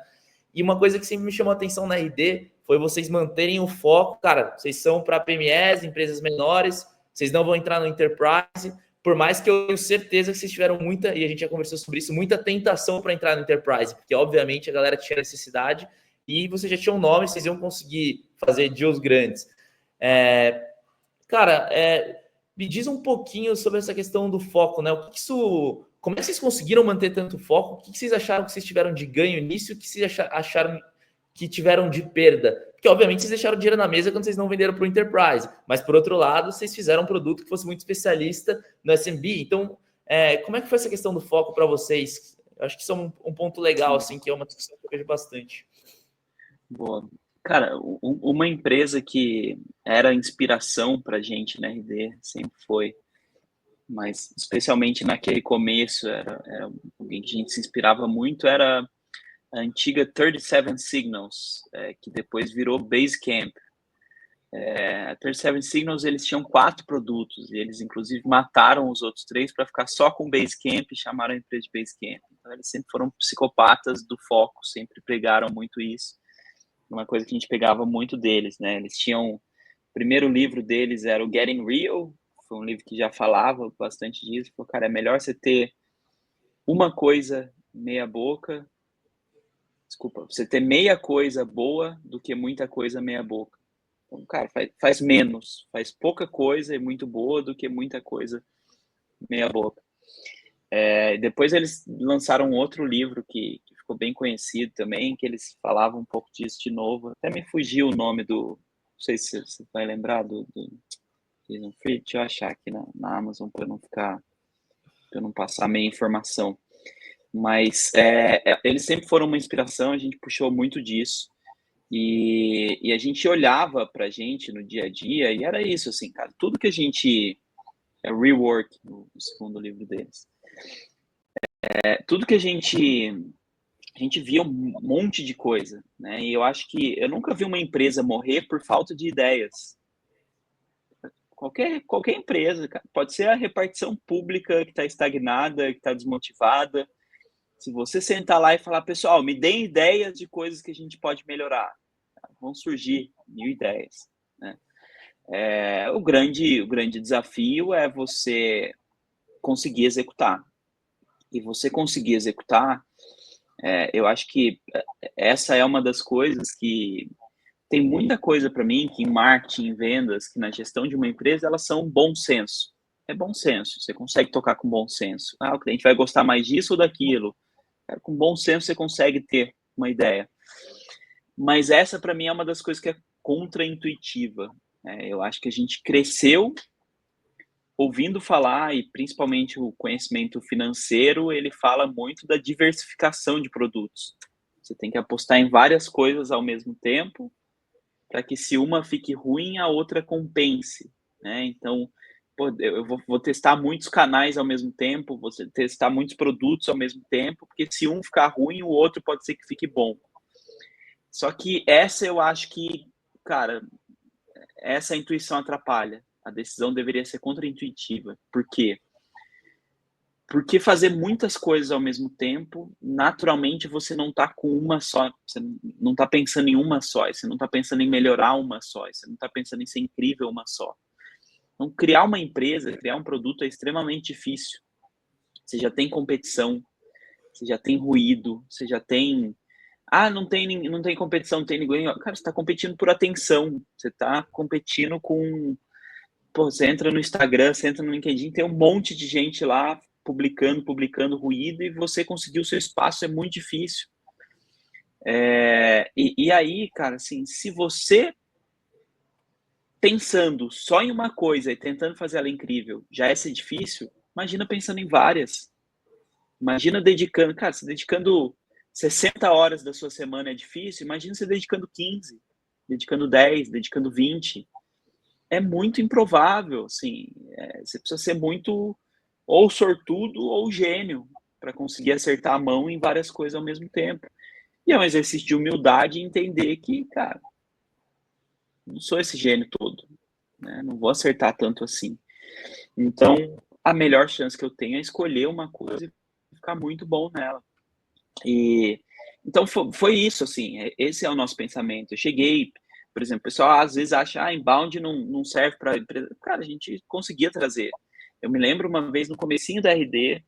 E uma coisa que sempre me chamou a atenção na RD foi vocês manterem o foco, cara, vocês são para PMEs, empresas menores, vocês não vão entrar no Enterprise, por mais que eu tenho certeza que vocês tiveram muita, e a gente já conversou sobre isso, muita tentação para entrar no Enterprise, porque obviamente a galera tinha necessidade, e você já tinha um nome, vocês iam conseguir fazer deals grandes. Cara, me diz um pouquinho sobre essa questão do foco, né? Como é que vocês conseguiram manter tanto foco? O que vocês acharam que vocês tiveram de ganho nisso? O que vocês acharam que tiveram de perda? Porque, obviamente, vocês deixaram dinheiro na mesa quando vocês não venderam para o Enterprise. Mas, por outro lado, vocês fizeram um produto que fosse muito especialista no SMB. Então, como é que foi essa questão do foco para vocês? Eu acho que isso é um ponto legal, assim, que é uma discussão que eu vejo bastante. Boa. Cara, uma empresa que era inspiração para a gente na RD, sempre foi, mas especialmente naquele começo, era alguém que a gente se inspirava muito, era a antiga 37 Signals, que depois virou Basecamp. A 37 Signals, eles tinham 4 produtos, e eles inclusive mataram os outros 3 para ficar só com Basecamp e chamaram a empresa de Basecamp. Então, eles sempre foram psicopatas do foco, sempre pregaram muito isso. Uma coisa que a gente pegava muito deles, né? Eles tinham... O primeiro livro deles era o Getting Real, foi um livro que já falava bastante disso. Falou, cara, é melhor você ter uma coisa meia boca... Desculpa, você ter meia coisa boa do que muita coisa meia boca. Então, cara, faz menos, faz pouca coisa e muito boa do que muita coisa meia boca. Depois eles lançaram outro livro que ficou bem conhecido também, que eles falavam um pouco disso de novo. Até me fugiu o nome do... Não sei se você vai lembrar do Jason Fried. Deixa eu achar aqui na Amazon para eu não passar meia informação. Mas eles sempre foram uma inspiração, a gente puxou muito disso. E a gente olhava para a gente no dia a dia e era isso, assim, cara. Tudo que a gente... É Rework, o segundo livro deles. Tudo que a gente via um monte de coisa, né? E eu acho que eu nunca vi uma empresa morrer por falta de ideias. Qualquer empresa, cara. Pode ser a repartição pública que está estagnada, que está desmotivada. Se você sentar lá e falar, pessoal, me deem ideias de coisas que a gente pode melhorar, vão surgir 1000 ideias, né? O grande desafio é você conseguir executar. E você conseguir executar, eu acho que essa é uma das coisas que tem muita coisa para mim que em marketing, em vendas, que na gestão de uma empresa, elas são bom senso. É bom senso, você consegue tocar com bom senso. O cliente vai gostar mais disso ou daquilo. Com bom senso você consegue ter uma ideia. Mas essa para mim é uma das coisas que é contraintuitiva. Eu acho que a gente cresceu ouvindo falar, e principalmente o conhecimento financeiro, ele fala muito da diversificação de produtos. Você tem que apostar em várias coisas ao mesmo tempo, para que se uma fique ruim, a outra compense, né? Então, eu vou testar muitos canais ao mesmo tempo, vou testar muitos produtos ao mesmo tempo, porque se um ficar ruim, o outro pode ser que fique bom. Só que essa eu acho que, cara, essa intuição atrapalha. A decisão deveria ser contraintuitiva. Por quê? Porque fazer muitas coisas ao mesmo tempo, naturalmente você não está com uma só, você não está pensando em uma só, você não está pensando em melhorar uma só, você não está pensando em ser incrível uma só. Então, criar uma empresa, criar um produto é extremamente difícil. Você já tem competição, você já tem ruído, você já tem... não tem competição, não tem ninguém... Cara, você está competindo por atenção, você está competindo com... você entra no Instagram, você entra no LinkedIn, tem um monte de gente lá publicando ruído, e você conseguir o seu espaço é muito difícil. E aí, cara, assim, se você pensando só em uma coisa e tentando fazer ela incrível já é ser difícil, imagina pensando em várias. Imagina dedicando, cara, se dedicando 60 horas da sua semana é difícil, imagina você dedicando 15, dedicando 10, dedicando 20. É muito improvável, assim, você precisa ser muito ou sortudo ou gênio para conseguir acertar a mão em várias coisas ao mesmo tempo. E é um exercício de humildade e entender que, cara, não sou esse gênio todo, né? Não vou acertar tanto assim. Então, a melhor chance que eu tenho é escolher uma coisa e ficar muito bom nela. E então foi isso, assim, esse é o nosso pensamento. Eu cheguei, por exemplo, o pessoal às vezes acha, inbound não serve para empresa. Cara, a gente conseguia trazer. Eu me lembro uma vez no comecinho da RD,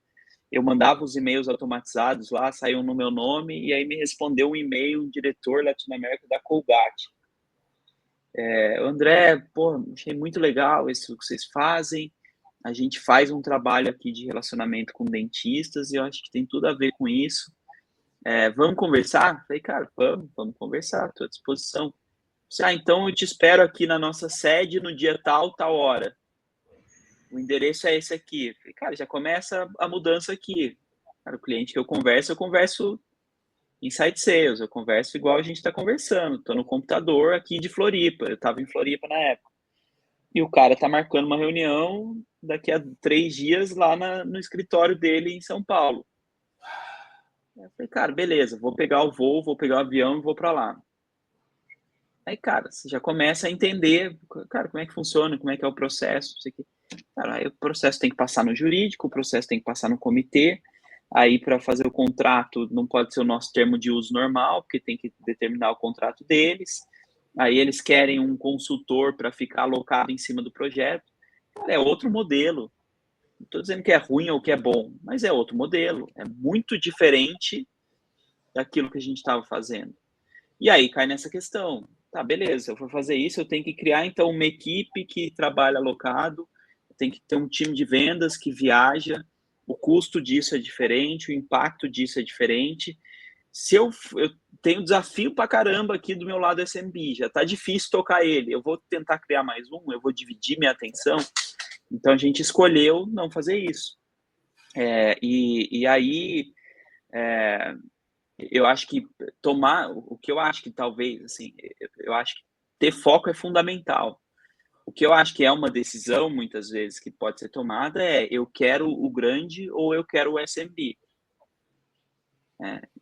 eu mandava os e-mails automatizados lá, saíam no meu nome, e aí me respondeu um e-mail, um diretor latino-américa da Colgate. André, achei muito legal isso que vocês fazem. A gente faz um trabalho aqui de relacionamento com dentistas e eu acho que tem tudo a ver com isso. Vamos conversar? Falei, cara, vamos conversar, estou à disposição. Então eu te espero aqui na nossa sede no dia tal hora. O endereço é esse aqui. Falei, cara, já começa a mudança aqui. Cara, o cliente que eu converso inside sales, eu converso igual a gente está conversando. Estou no computador aqui de Floripa, eu estava em Floripa na época. E o cara está marcando uma reunião daqui a 3 dias lá no escritório dele em São Paulo. Eu falei, cara, beleza, vou pegar o voo, vou pegar o avião e vou para lá. Aí, cara, você já começa a entender, cara, como é que funciona, como é que é o processo, isso aqui. Cara, aí o processo tem que passar no jurídico, o processo tem que passar no comitê. Aí, para fazer o contrato, não pode ser o nosso termo de uso normal, porque tem que determinar o contrato deles. Aí, eles querem um consultor para ficar alocado em cima do projeto. Cara, é outro modelo. Não estou dizendo que é ruim ou que é bom, mas é outro modelo. É muito diferente daquilo que a gente estava fazendo. E aí, cai nessa questão. Tá, beleza, eu vou fazer isso, eu tenho que criar, então, uma equipe que trabalha alocado, tem que ter um time de vendas que viaja, o custo disso é diferente, o impacto disso é diferente. eu tenho desafio pra caramba aqui do meu lado SMB, já tá difícil tocar ele, eu vou tentar criar mais um, eu vou dividir minha atenção. Então a gente escolheu não fazer isso. E aí, eu acho que o que eu acho que talvez, assim, eu acho que ter foco é fundamental. O que eu acho que é uma decisão, muitas vezes, que pode ser tomada eu quero o grande ou eu quero o SMB.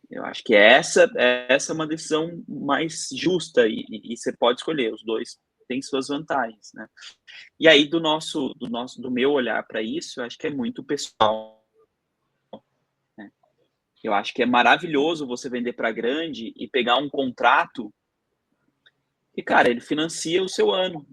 Eu acho que essa é uma decisão mais justa e você pode escolher, os dois têm suas vantagens, né? E aí, do meu olhar para isso, eu acho que é muito pessoal, né? Eu acho que é maravilhoso você vender para grande e pegar um contrato e, cara, ele financia o seu ano,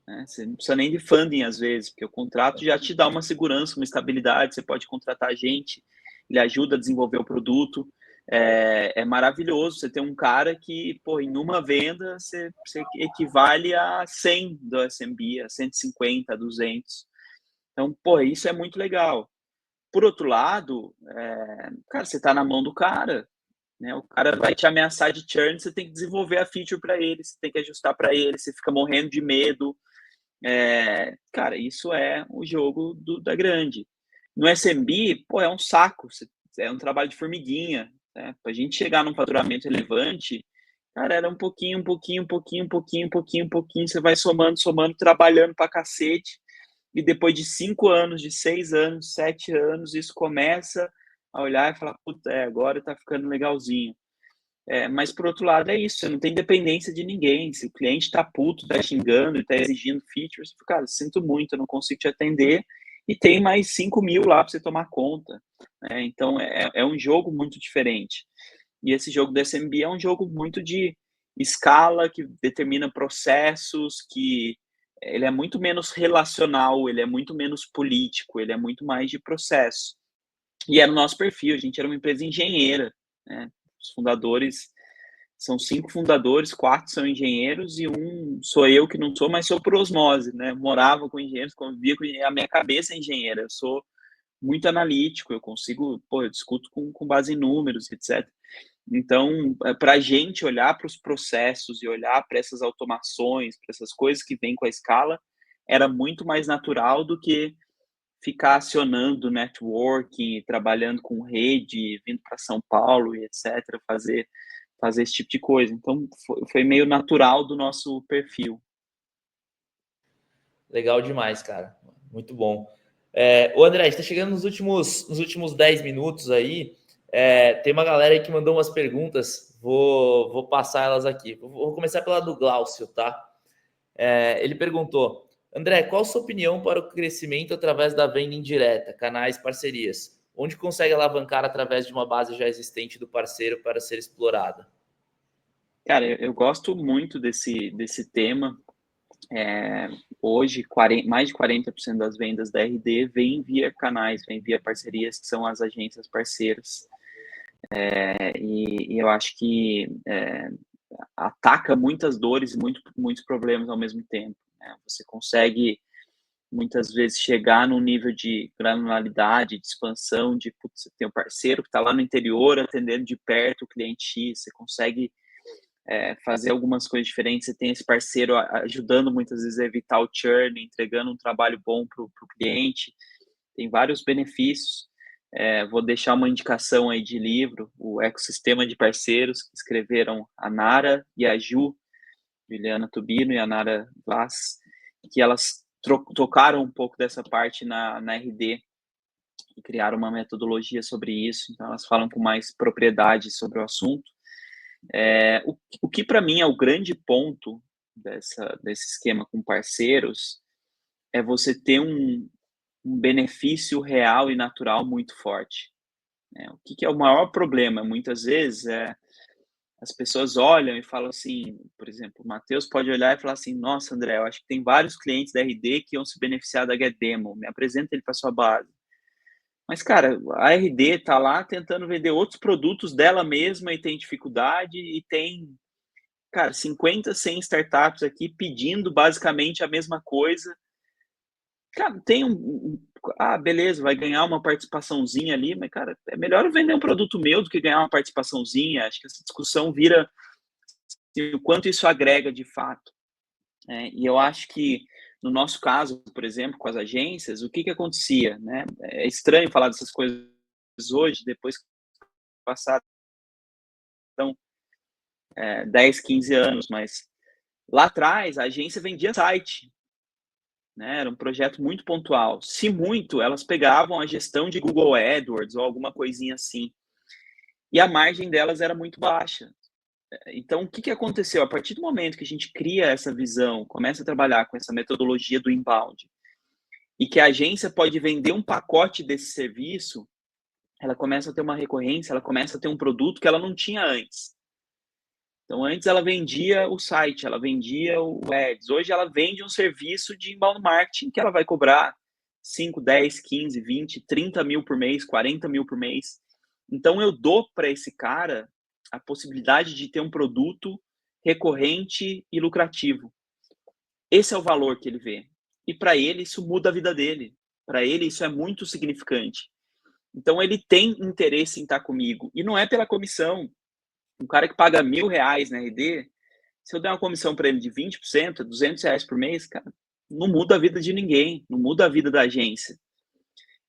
né? Você não precisa nem de funding às vezes, porque o contrato já te dá uma segurança, uma estabilidade, você pode contratar gente, ele ajuda a desenvolver o produto. É maravilhoso você ter um cara que, pô, em uma venda você equivale a 100 do SMB, a 150, a 200. Então, pô, isso é muito legal. Por outro lado, cara, você está na mão do cara, né? O cara vai te ameaçar de churn, você tem que desenvolver a feature para ele, você tem que ajustar para ele, você fica morrendo de medo. Cara, isso é o jogo da grande. No SMB, pô, é um saco, é um trabalho de formiguinha, né? Para a gente chegar num faturamento relevante, cara, era um pouquinho, você vai somando, trabalhando para cacete, e depois de 5 anos, de 6 anos, 7 anos, isso começa a olhar e falar, puta, agora tá ficando legalzinho. Mas por outro lado é isso, você não tem dependência de ninguém. Se o cliente tá puto, tá xingando e tá exigindo features, cara, sinto muito, eu não consigo te atender e tem mais 5.000 lá para você tomar conta, né? Então é um jogo muito diferente. E esse jogo do SMB é um jogo muito de escala, que determina processos, que ele é muito menos relacional, ele é muito menos político, ele é muito mais de processo. E era o nosso perfil, a gente era uma empresa engenheira, né? Os fundadores, são 5 fundadores, 4 são engenheiros e um sou eu que não sou, mas sou por osmose, né? Morava com engenheiros, convivia com engenheiros, a minha cabeça é engenheira, eu sou muito analítico, eu consigo, eu discuto com base em números, etc. Então, para a gente olhar para os processos e olhar para essas automações, para essas coisas que vêm com a escala, era muito mais natural do que ficar acionando networking, trabalhando com rede, vindo para São Paulo e etc., fazer esse tipo de coisa. Então, foi meio natural do nosso perfil. Legal demais, cara. Muito bom. O André, a gente está chegando nos últimos 10 minutos aí. Tem uma galera aí que mandou umas perguntas. Vou passar elas aqui. Vou começar pela do Glaucio, tá? Ele perguntou: André, qual a sua opinião para o crescimento através da venda indireta, canais, parcerias? Onde consegue alavancar através de uma base já existente do parceiro para ser explorada? Cara, eu gosto muito desse tema. Hoje, mais de 40% das vendas da RD vem via canais, vem via parcerias, que são as agências parceiras. E eu acho que ataca muitas dores e muitos problemas ao mesmo tempo, né? Você consegue muitas vezes chegar num nível de granularidade, de expansão, de putz, você tem um parceiro que está lá no interior atendendo de perto o cliente X, você consegue fazer algumas coisas diferentes, você tem esse parceiro ajudando muitas vezes a evitar o churn, entregando um trabalho bom para o cliente, tem vários benefícios. Vou deixar uma indicação aí de livro, o Ecossistema de Parceiros, que escreveram a Nara e a Juliana Tubino e a Nara Vaz, que elas tocaram um pouco dessa parte na RD e criaram uma metodologia sobre isso, então elas falam com mais propriedade sobre o assunto. O que para mim é o grande ponto desse esquema com parceiros é você ter um benefício real e natural muito forte, né? O que é o maior problema? Muitas vezes as pessoas olham e falam assim, por exemplo, o Matheus pode olhar e falar assim, nossa, André, eu acho que tem vários clientes da RD que iam se beneficiar da GetDemo, me apresenta ele para sua base. Mas, cara, a RD está lá tentando vender outros produtos dela mesma e tem dificuldade e tem, cara, 50, 100 startups aqui pedindo basicamente a mesma coisa. Cara, tem beleza, vai ganhar uma participaçãozinha ali, mas, cara, é melhor eu vender um produto meu do que ganhar uma participaçãozinha. Acho que essa discussão vira o quanto isso agrega de fato. E eu acho que, no nosso caso, por exemplo, com as agências, o que acontecia, né? É estranho falar dessas coisas hoje, depois que passaram 10, 15 anos, mas lá atrás a agência vendia site, né? Era um projeto muito pontual. Se muito, elas pegavam a gestão de Google AdWords ou alguma coisinha assim. E a margem delas era muito baixa. Então, o que aconteceu? A partir do momento que a gente cria essa visão, começa a trabalhar com essa metodologia do inbound, e que a agência pode vender um pacote desse serviço, ela começa a ter uma recorrência, ela começa a ter um produto que ela não tinha antes. Então, antes ela vendia o site, ela vendia o Ads. Hoje ela vende um serviço de inbound marketing que ela vai cobrar 5, 10, 15, 20, 30 mil por mês, 40 mil por mês. Então, eu dou para esse cara a possibilidade de ter um produto recorrente e lucrativo. Esse é o valor que ele vê. E para ele, isso muda a vida dele. Para ele, isso é muito significante. Então, ele tem interesse em estar comigo. E não é pela comissão. Um cara que paga R$1.000 na RD, se eu der uma comissão para ele de 20%, R$200 por mês, cara, não muda a vida de ninguém, não muda a vida da agência.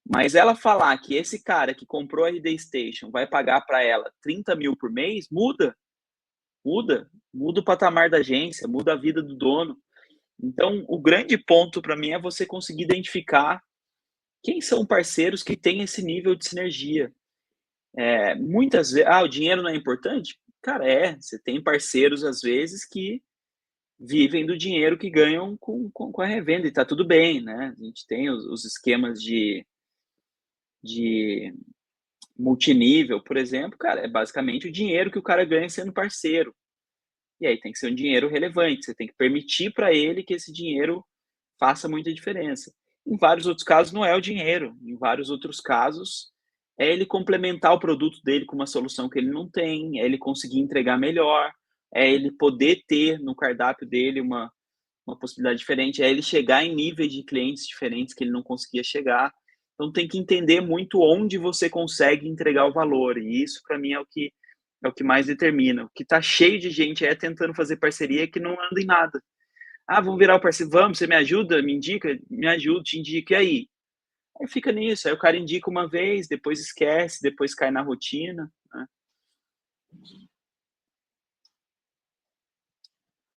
Mas ela falar que esse cara que comprou a RD Station vai pagar para ela 30 mil por mês, muda o patamar da agência, muda a vida do dono. Então, o grande ponto para mim é você conseguir identificar quem são parceiros que têm esse nível de sinergia. Muitas vezes, o dinheiro não é importante? Cara, você tem parceiros, às vezes, que vivem do dinheiro que ganham com a revenda, e tá tudo bem, né? A gente tem os esquemas de multinível, por exemplo, cara, é basicamente o dinheiro que o cara ganha sendo parceiro. E aí tem que ser um dinheiro relevante, você tem que permitir para ele que esse dinheiro faça muita diferença. Em vários outros casos, não é o dinheiro. Em vários outros casos, é ele complementar o produto dele com uma solução que ele não tem, é ele conseguir entregar melhor, é ele poder ter no cardápio dele uma possibilidade diferente, é ele chegar em níveis de clientes diferentes que ele não conseguia chegar. Então, tem que entender muito onde você consegue entregar o valor, e isso, para mim, é o que mais determina. O que está cheio de gente tentando fazer parceria que não anda em nada. Vamos virar o parceiro, vamos, você me ajuda, me indica, me ajuda, te indica, e aí? Aí fica nisso, aí o cara indica uma vez, depois esquece, depois cai na rotina, né?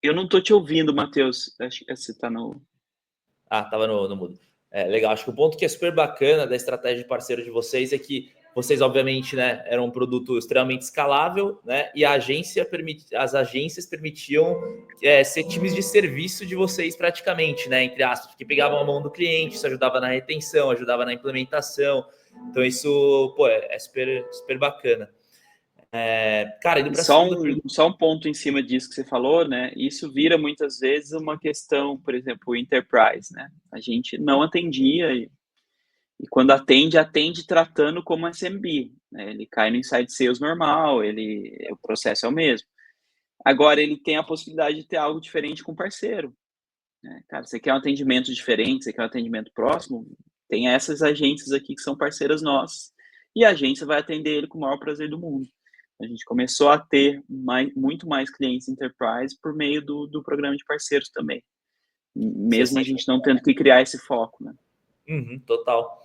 Eu não tô te ouvindo, Matheus, acho que você tá no... Tava no mudo. Legal, acho que o ponto que é super bacana da estratégia de parceiro de vocês é que vocês, obviamente, né, eram um produto extremamente escalável, né, e as agências permitiam ser times de serviço de vocês praticamente, né, entre aspas, porque pegavam a mão do cliente, isso ajudava na retenção, ajudava na implementação. Então isso, é super, super bacana. Cara, indo para só um ponto em cima disso que você falou, né? Isso vira muitas vezes uma questão, por exemplo, enterprise, né? A gente não atendia e quando atende tratando como SMB, né? Ele cai no inside sales normal, o processo é o mesmo. Agora ele tem a possibilidade de ter algo diferente com o parceiro, né? Cara, você quer um atendimento diferente, você quer um atendimento próximo, tem essas agências aqui que são parceiras nossas e a agência vai atender ele com o maior prazer do mundo. A gente começou a ter muito mais clientes enterprise por meio do programa de parceiros também, mesmo a gente não tendo que criar esse foco, né? Total.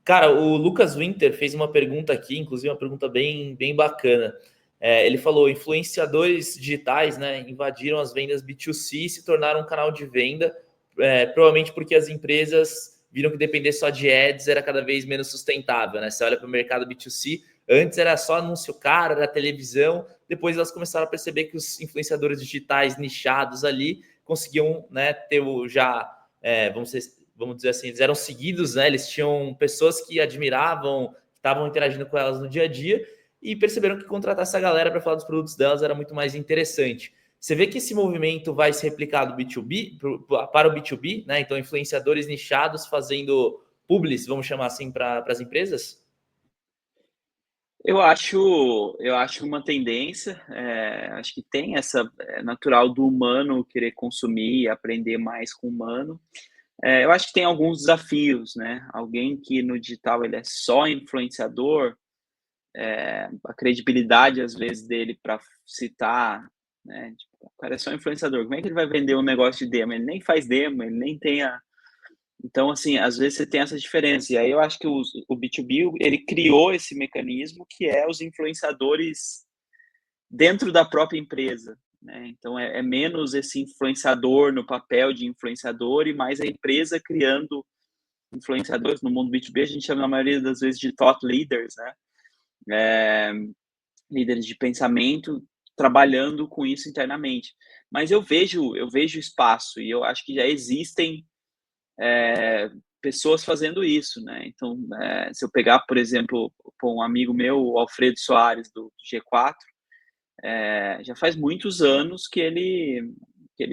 Cara, o Lucas Winter fez uma pergunta aqui, inclusive uma pergunta bem, bem bacana. Ele falou: influenciadores digitais, né, invadiram as vendas B2C e se tornaram um canal de venda, provavelmente porque as empresas viram que depender só de ads era cada vez menos sustentável, né? Você olha para o mercado B2C, antes era só anúncio caro, era televisão, depois elas começaram a perceber que os influenciadores digitais nichados ali conseguiam, né, ter vamos dizer assim, eles eram seguidos, né? Eles tinham pessoas que admiravam, que estavam interagindo com elas no dia a dia e perceberam que contratar essa galera para falar dos produtos delas era muito mais interessante. Você vê que esse movimento vai se replicar do B2B para o B2B, né? Então, influenciadores nichados fazendo publis, vamos chamar assim, para as empresas? Eu acho uma tendência, acho que tem essa natural do humano querer consumir e aprender mais com o humano. Eu acho que tem alguns desafios, né? Alguém que no digital ele é só influenciador, a credibilidade às vezes dele para citar, né? Tipo, o cara é só influenciador, como é que ele vai vender um negócio de demo? Ele nem faz demo, ele nem tem a. Então, assim, às vezes você tem essas diferenças. E aí eu acho que o B2B ele criou esse mecanismo que é os influenciadores dentro da própria empresa, né? Então é menos esse influenciador no papel de influenciador e mais a empresa criando influenciadores. No mundo B2B a gente chama na maioria das vezes de thought leaders, né? É, líderes de pensamento trabalhando com isso internamente. Mas eu vejo espaço e eu acho que já existem pessoas fazendo isso, né? Então, se eu pegar, por exemplo, um amigo meu, o Alfredo Soares, do G4, já faz muitos anos que ele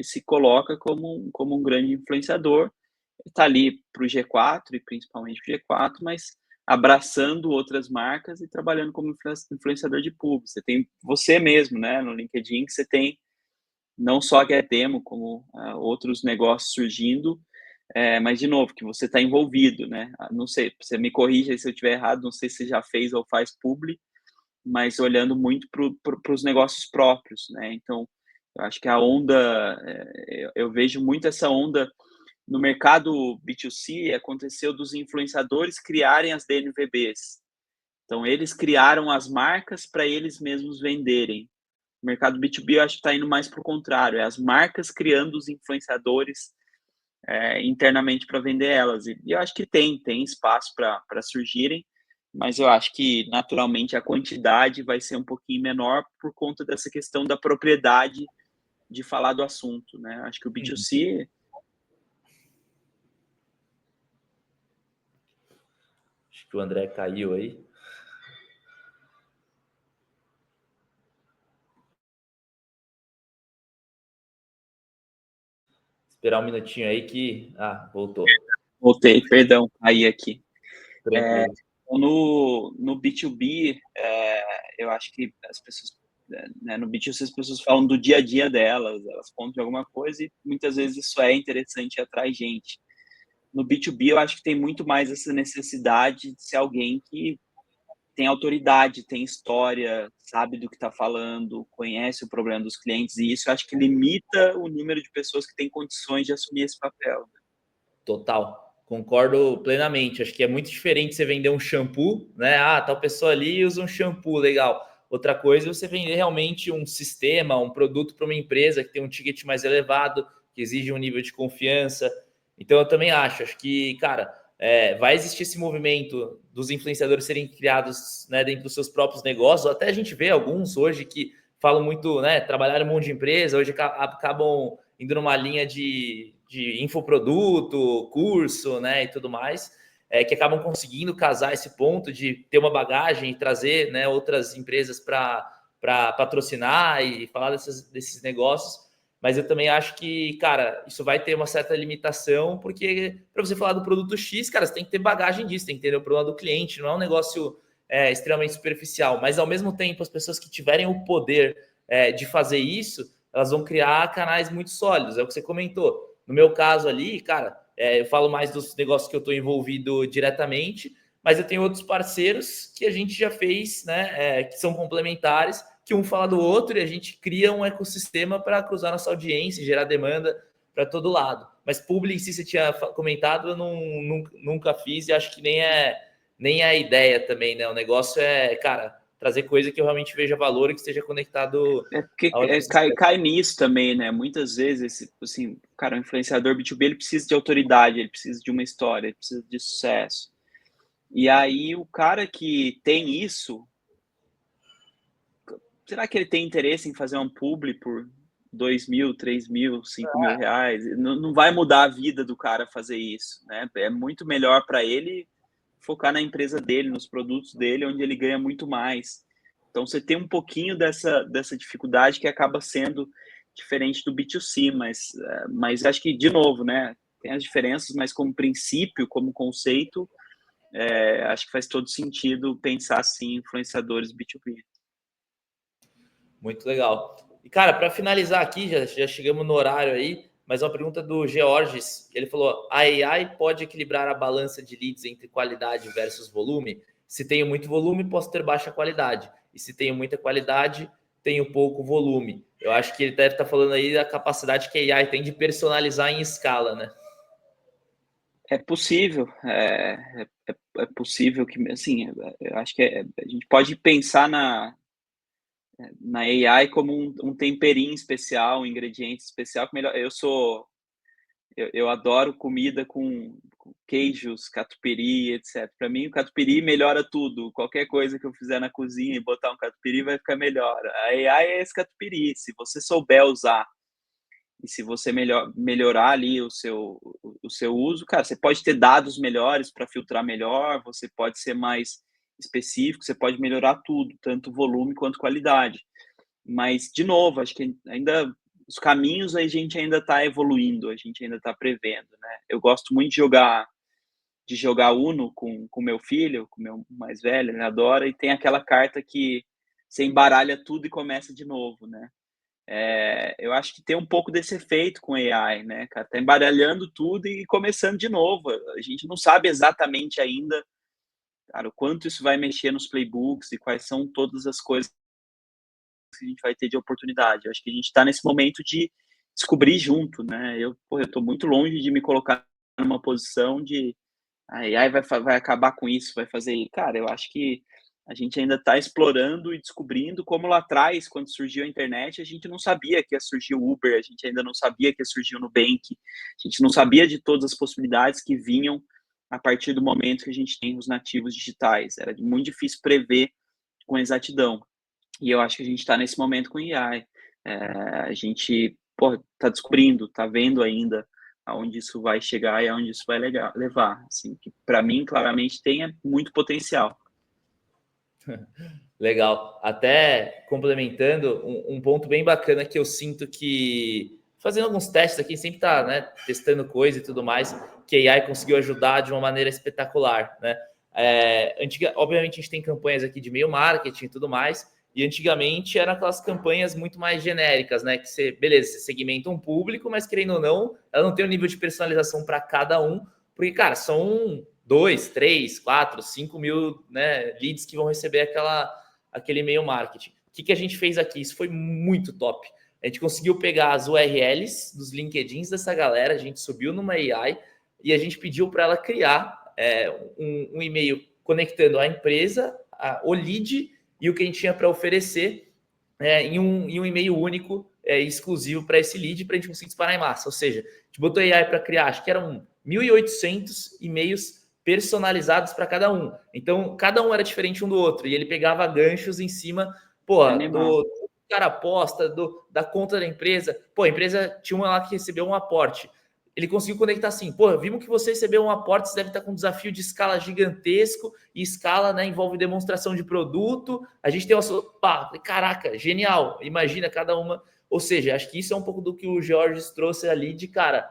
se coloca como um grande influenciador. Está ali para o G4 e principalmente para o G4, mas abraçando outras marcas e trabalhando como influenciador de público. Você tem você mesmo, né, no LinkedIn, que você tem não só a GetDemo, como outros negócios surgindo, mas, de novo, que você está envolvido, né? Não sei, você me corrija se eu estiver errado, não sei se já fez ou faz publi, mas olhando muito para os negócios próprios, né? Então, eu acho que a onda, eu vejo muito essa onda no mercado B2C, aconteceu dos influenciadores criarem as DNVBs. Então, eles criaram as marcas para eles mesmos venderem. O mercado B2B, eu acho que está indo mais para o contrário, é as marcas criando os influenciadores internamente para vender elas. E eu acho que tem espaço para surgirem, mas eu acho que naturalmente a quantidade vai ser um pouquinho menor por conta dessa questão da propriedade de falar do assunto, né? Acho que o B2C. Acho que o André caiu aí. Esperar um minutinho aí que... voltou. Voltei, perdão, caí aqui. Tranquilo. No B2B, eu acho que as pessoas, né, no B2C as pessoas falam do dia a dia delas, elas contam de alguma coisa e muitas vezes isso é interessante e atrai gente. No B2B, eu acho que tem muito mais essa necessidade de ser alguém que tem autoridade, tem história, sabe do que está falando, conhece o problema dos clientes, e isso eu acho que limita o número de pessoas que têm condições de assumir esse papel. Total. Concordo plenamente. Acho que é muito diferente você vender um shampoo, né? Tal pessoa ali usa um shampoo, legal. Outra coisa é você vender realmente um sistema, um produto para uma empresa que tem um ticket mais elevado, que exige um nível de confiança. Então, eu também acho que, cara, vai existir esse movimento dos influenciadores serem criados, né, dentro dos seus próprios negócios. Até a gente vê alguns hoje que falam muito, né, trabalharam em um monte de empresa, hoje acabam indo numa linha de infoproduto, curso, né, e tudo mais, que acabam conseguindo casar esse ponto de ter uma bagagem e trazer, né, outras empresas para patrocinar e falar desses negócios. Mas eu também acho que, cara, isso vai ter uma certa limitação, porque para você falar do produto X, cara, você tem que ter bagagem disso, tem que entender o problema do cliente, não é um negócio extremamente superficial. Mas, ao mesmo tempo, as pessoas que tiverem o poder de fazer isso, elas vão criar canais muito sólidos, é o que você comentou. No meu caso ali, cara, eu falo mais dos negócios que eu estou envolvido diretamente, mas eu tenho outros parceiros que a gente já fez, né, que são complementares, que um fala do outro e a gente cria um ecossistema para cruzar nossa audiência e gerar demanda para todo lado. Mas publi, se você tinha comentado, eu nunca fiz e acho que nem é a ideia também, né? O negócio é, cara, trazer coisa que eu realmente veja valor e que esteja conectado Porque ao ecossistema. cai nisso também, né? Muitas vezes, assim, cara, o influenciador B2B ele precisa de autoridade, ele precisa de uma história, ele precisa de sucesso. E aí o cara que tem isso, será que ele tem interesse em fazer um publi por 2 mil, 3 mil, 5 mil reais? Não vai mudar a vida do cara fazer isso, né? É muito melhor para ele focar na empresa dele, nos produtos dele, onde ele ganha muito mais. Então você tem um pouquinho dessa dificuldade que acaba sendo diferente do B2C, mas acho que, de novo, né? Tem as diferenças, mas como princípio, como conceito, acho que faz todo sentido pensar assim em influenciadores B2B. Muito legal. E, cara, para finalizar aqui, já chegamos no horário aí, mas uma pergunta do Georges, ele falou, a AI pode equilibrar a balança de leads entre qualidade versus volume? Se tenho muito volume, posso ter baixa qualidade. E se tenho muita qualidade, tenho pouco volume. Eu acho que ele deve estar falando aí da capacidade que a AI tem de personalizar em escala, né? É possível, é possível que, assim, eu acho que a gente pode pensar na AI como um temperinho especial, um ingrediente especial. Que melhor, eu adoro comida com queijos, catupiry, etc. Para mim, o catupiry melhora tudo. Qualquer coisa que eu fizer na cozinha e botar um catupiry vai ficar melhor. A AI é esse catupiry. Se você souber usar e se você melhorar ali o seu uso, cara, você pode ter dados melhores para filtrar melhor, você pode ser mais específico, você pode melhorar tudo, tanto volume quanto qualidade. Mas, de novo, acho que ainda os caminhos a gente ainda está evoluindo, a gente ainda está prevendo, né? Eu gosto muito de jogar Uno com meu filho, com meu mais velho, ele adora, e tem aquela carta que você embaralha tudo e começa de novo, né? Eu acho que tem um pouco desse efeito com AI, né, cara? Tá embaralhando tudo e começando de novo. A gente não sabe exatamente ainda, cara, o quanto isso vai mexer nos playbooks e quais são todas as coisas que a gente vai ter de oportunidade. Eu acho que a gente está nesse momento de descobrir junto, né? Eu tô muito longe de me colocar numa posição de a AI vai acabar com isso, vai fazer. Cara, eu acho que a gente ainda está explorando e descobrindo como lá atrás, quando surgiu a internet, a gente não sabia que ia surgir o Uber, a gente ainda não sabia que ia surgir o Nubank, a gente não sabia de todas as possibilidades que vinham a partir do momento que a gente tem os nativos digitais. Era muito difícil prever com exatidão. E eu acho que a gente está nesse momento com o AI. A gente está descobrindo, está vendo ainda aonde isso vai chegar e aonde isso vai levar. Assim, que para mim, claramente, tem muito potencial. Legal. Até complementando, um ponto bem bacana que eu sinto que, fazendo alguns testes aqui, sempre está, né, testando coisa e tudo mais, que a AI conseguiu ajudar de uma maneira espetacular, né? Obviamente, a gente tem campanhas aqui de e-mail marketing e tudo mais, e antigamente eram aquelas campanhas muito mais genéricas, né? Que você, beleza, você segmenta um público, mas querendo ou não, ela não tem um nível de personalização para cada um, porque, cara, são 2, 3, 4, 5 mil, né, leads que vão receber aquele e-mail marketing. O que a gente fez aqui? Isso foi muito top. A gente conseguiu pegar as URLs dos LinkedIns dessa galera, a gente subiu numa AI e a gente pediu para ela criar um e-mail conectando a empresa, o lead e o que a gente tinha para oferecer em um e-mail único exclusivo para esse lead, para a gente conseguir disparar em massa. Ou seja, a gente botou AI para criar, acho que eram 1.800 e-mails personalizados para cada um. Então, cada um era diferente um do outro. E ele pegava ganchos em cima, do cara aposta, da conta da empresa. A empresa tinha uma lá que recebeu um aporte. Ele conseguiu conectar assim, vimos que você recebeu um aporte, você deve estar com um desafio de escala gigantesco, e escala, né, envolve demonstração de produto, a gente tem caraca, genial, imagina cada uma, ou seja, acho que isso é um pouco do que o Jorge trouxe ali de, cara,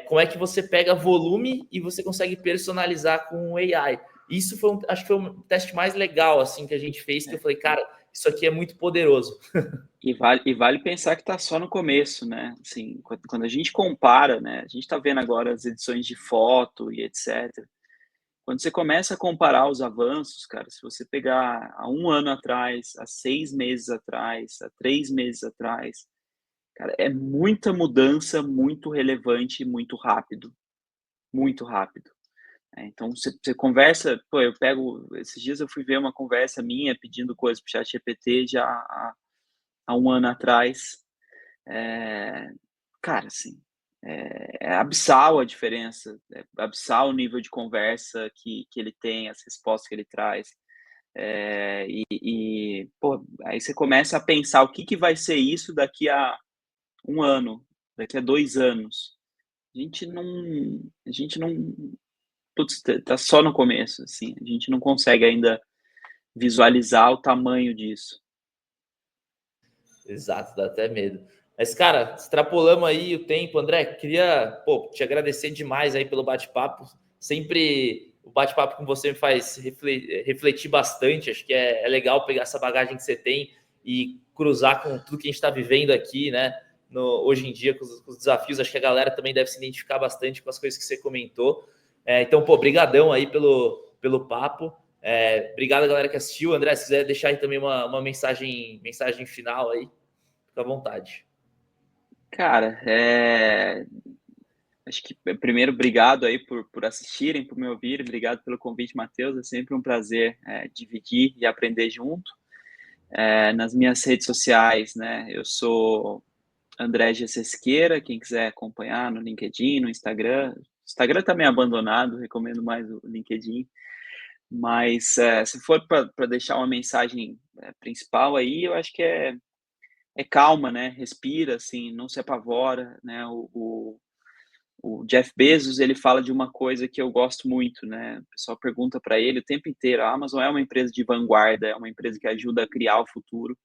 como é que você pega volume e você consegue personalizar com o AI. Isso acho que foi um teste mais legal, assim, que a gente fez, que eu falei, cara, isso aqui é muito poderoso. E vale pensar que está só no começo, né? Assim, quando a gente compara, né? A gente está vendo agora as edições de foto e etc. Quando você começa a comparar os avanços, cara, se você pegar há 1 ano atrás, há 6 meses atrás, há 3 meses atrás, cara, é muita mudança, muito relevante e muito rápido. Muito rápido. Então, você conversa, esses dias eu fui ver uma conversa minha pedindo coisa para o ChatGPT já há 1 ano atrás. Cara, assim, é abissal a diferença, é abissal o nível de conversa que ele tem, as respostas que ele traz. Aí você começa a pensar o que vai ser isso daqui a 1 ano, daqui a 2 anos. A gente não putz, tá só no começo, assim, a gente não consegue ainda visualizar o tamanho disso. Exato, dá até medo. Mas, cara, extrapolamos aí o tempo. André, queria te agradecer demais aí pelo bate-papo. Sempre o bate-papo com você me faz refletir bastante. Acho que é legal pegar essa bagagem que você tem e cruzar com tudo que a gente está vivendo aqui, né? hoje em dia com os desafios. Acho que a galera também deve se identificar bastante com as coisas que você comentou. Então, pô, brigadão aí pelo papo. Obrigado, galera que assistiu. André, se quiser deixar aí também uma mensagem final aí, fica à vontade. Cara, acho que primeiro, obrigado aí por assistirem, por me ouvir, obrigado pelo convite, Matheus. É sempre um prazer dividir e aprender junto. Nas minhas redes sociais, né? Eu sou André G. Sesqueira, quem quiser acompanhar no LinkedIn, no Instagram. O Instagram tá meio abandonado, recomendo mais o LinkedIn. Mas se for para deixar uma mensagem principal aí, eu acho que é calma, né? Respira, assim, não se apavora, né? O Jeff Bezos, ele fala de uma coisa que eu gosto muito, né? O pessoal pergunta para ele o tempo inteiro, a Amazon é uma empresa de vanguarda, é uma empresa que ajuda a criar o futuro.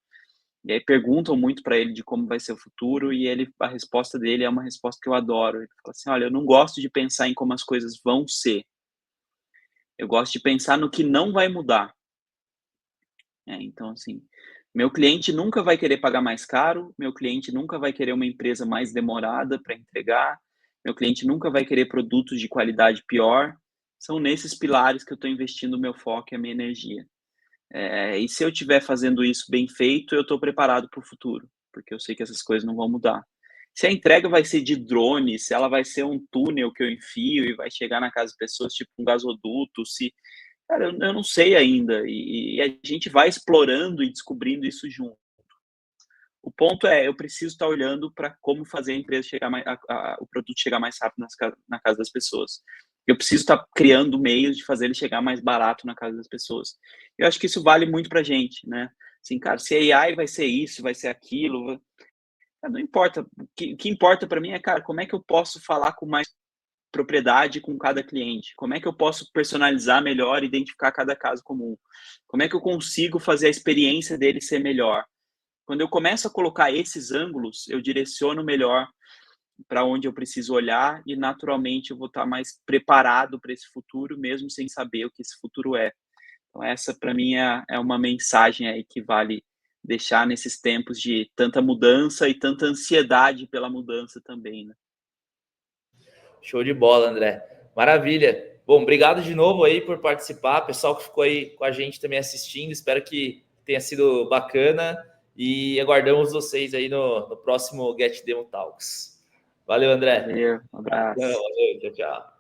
E aí perguntam muito para ele de como vai ser o futuro e a resposta dele é uma resposta que eu adoro. Ele fala assim, olha, eu não gosto de pensar em como as coisas vão ser. Eu gosto de pensar no que não vai mudar. Então, assim, meu cliente nunca vai querer pagar mais caro, meu cliente nunca vai querer uma empresa mais demorada para entregar, meu cliente nunca vai querer produtos de qualidade pior. São nesses pilares que eu estou investindo o meu foco e a minha energia. E se eu estiver fazendo isso bem feito, eu estou preparado para o futuro, porque eu sei que essas coisas não vão mudar. Se a entrega vai ser de drone, se ela vai ser um túnel que eu enfio e vai chegar na casa das pessoas, tipo um gasoduto, cara, eu não sei ainda, e a gente vai explorando e descobrindo isso junto. O ponto é, eu preciso estar olhando para como fazer a empresa chegar mais, o produto chegar mais rápido na casa das pessoas. Eu preciso estar criando meios de fazer ele chegar mais barato na casa das pessoas. Eu acho que isso vale muito para a gente, né? Assim, cara, se a AI vai ser isso, vai ser aquilo, não importa. O que importa para mim é, cara, como é que eu posso falar com mais propriedade com cada cliente? Como é que eu posso personalizar melhor, identificar cada caso comum? Como é que eu consigo fazer a experiência dele ser melhor? Quando eu começo a colocar esses ângulos, eu direciono melhor para onde eu preciso olhar e, naturalmente, eu vou estar mais preparado para esse futuro, mesmo sem saber o que esse futuro é. Então, essa, para mim, é uma mensagem aí que vale deixar nesses tempos de tanta mudança e tanta ansiedade pela mudança também, né? Show de bola, André. Maravilha. Bom, obrigado de novo aí por participar. Pessoal que ficou aí com a gente também assistindo. Espero que tenha sido bacana. E aguardamos vocês aí no próximo Get Demo Talks. Valeu, André. Valeu, um abraço. Valeu, tchau, tchau.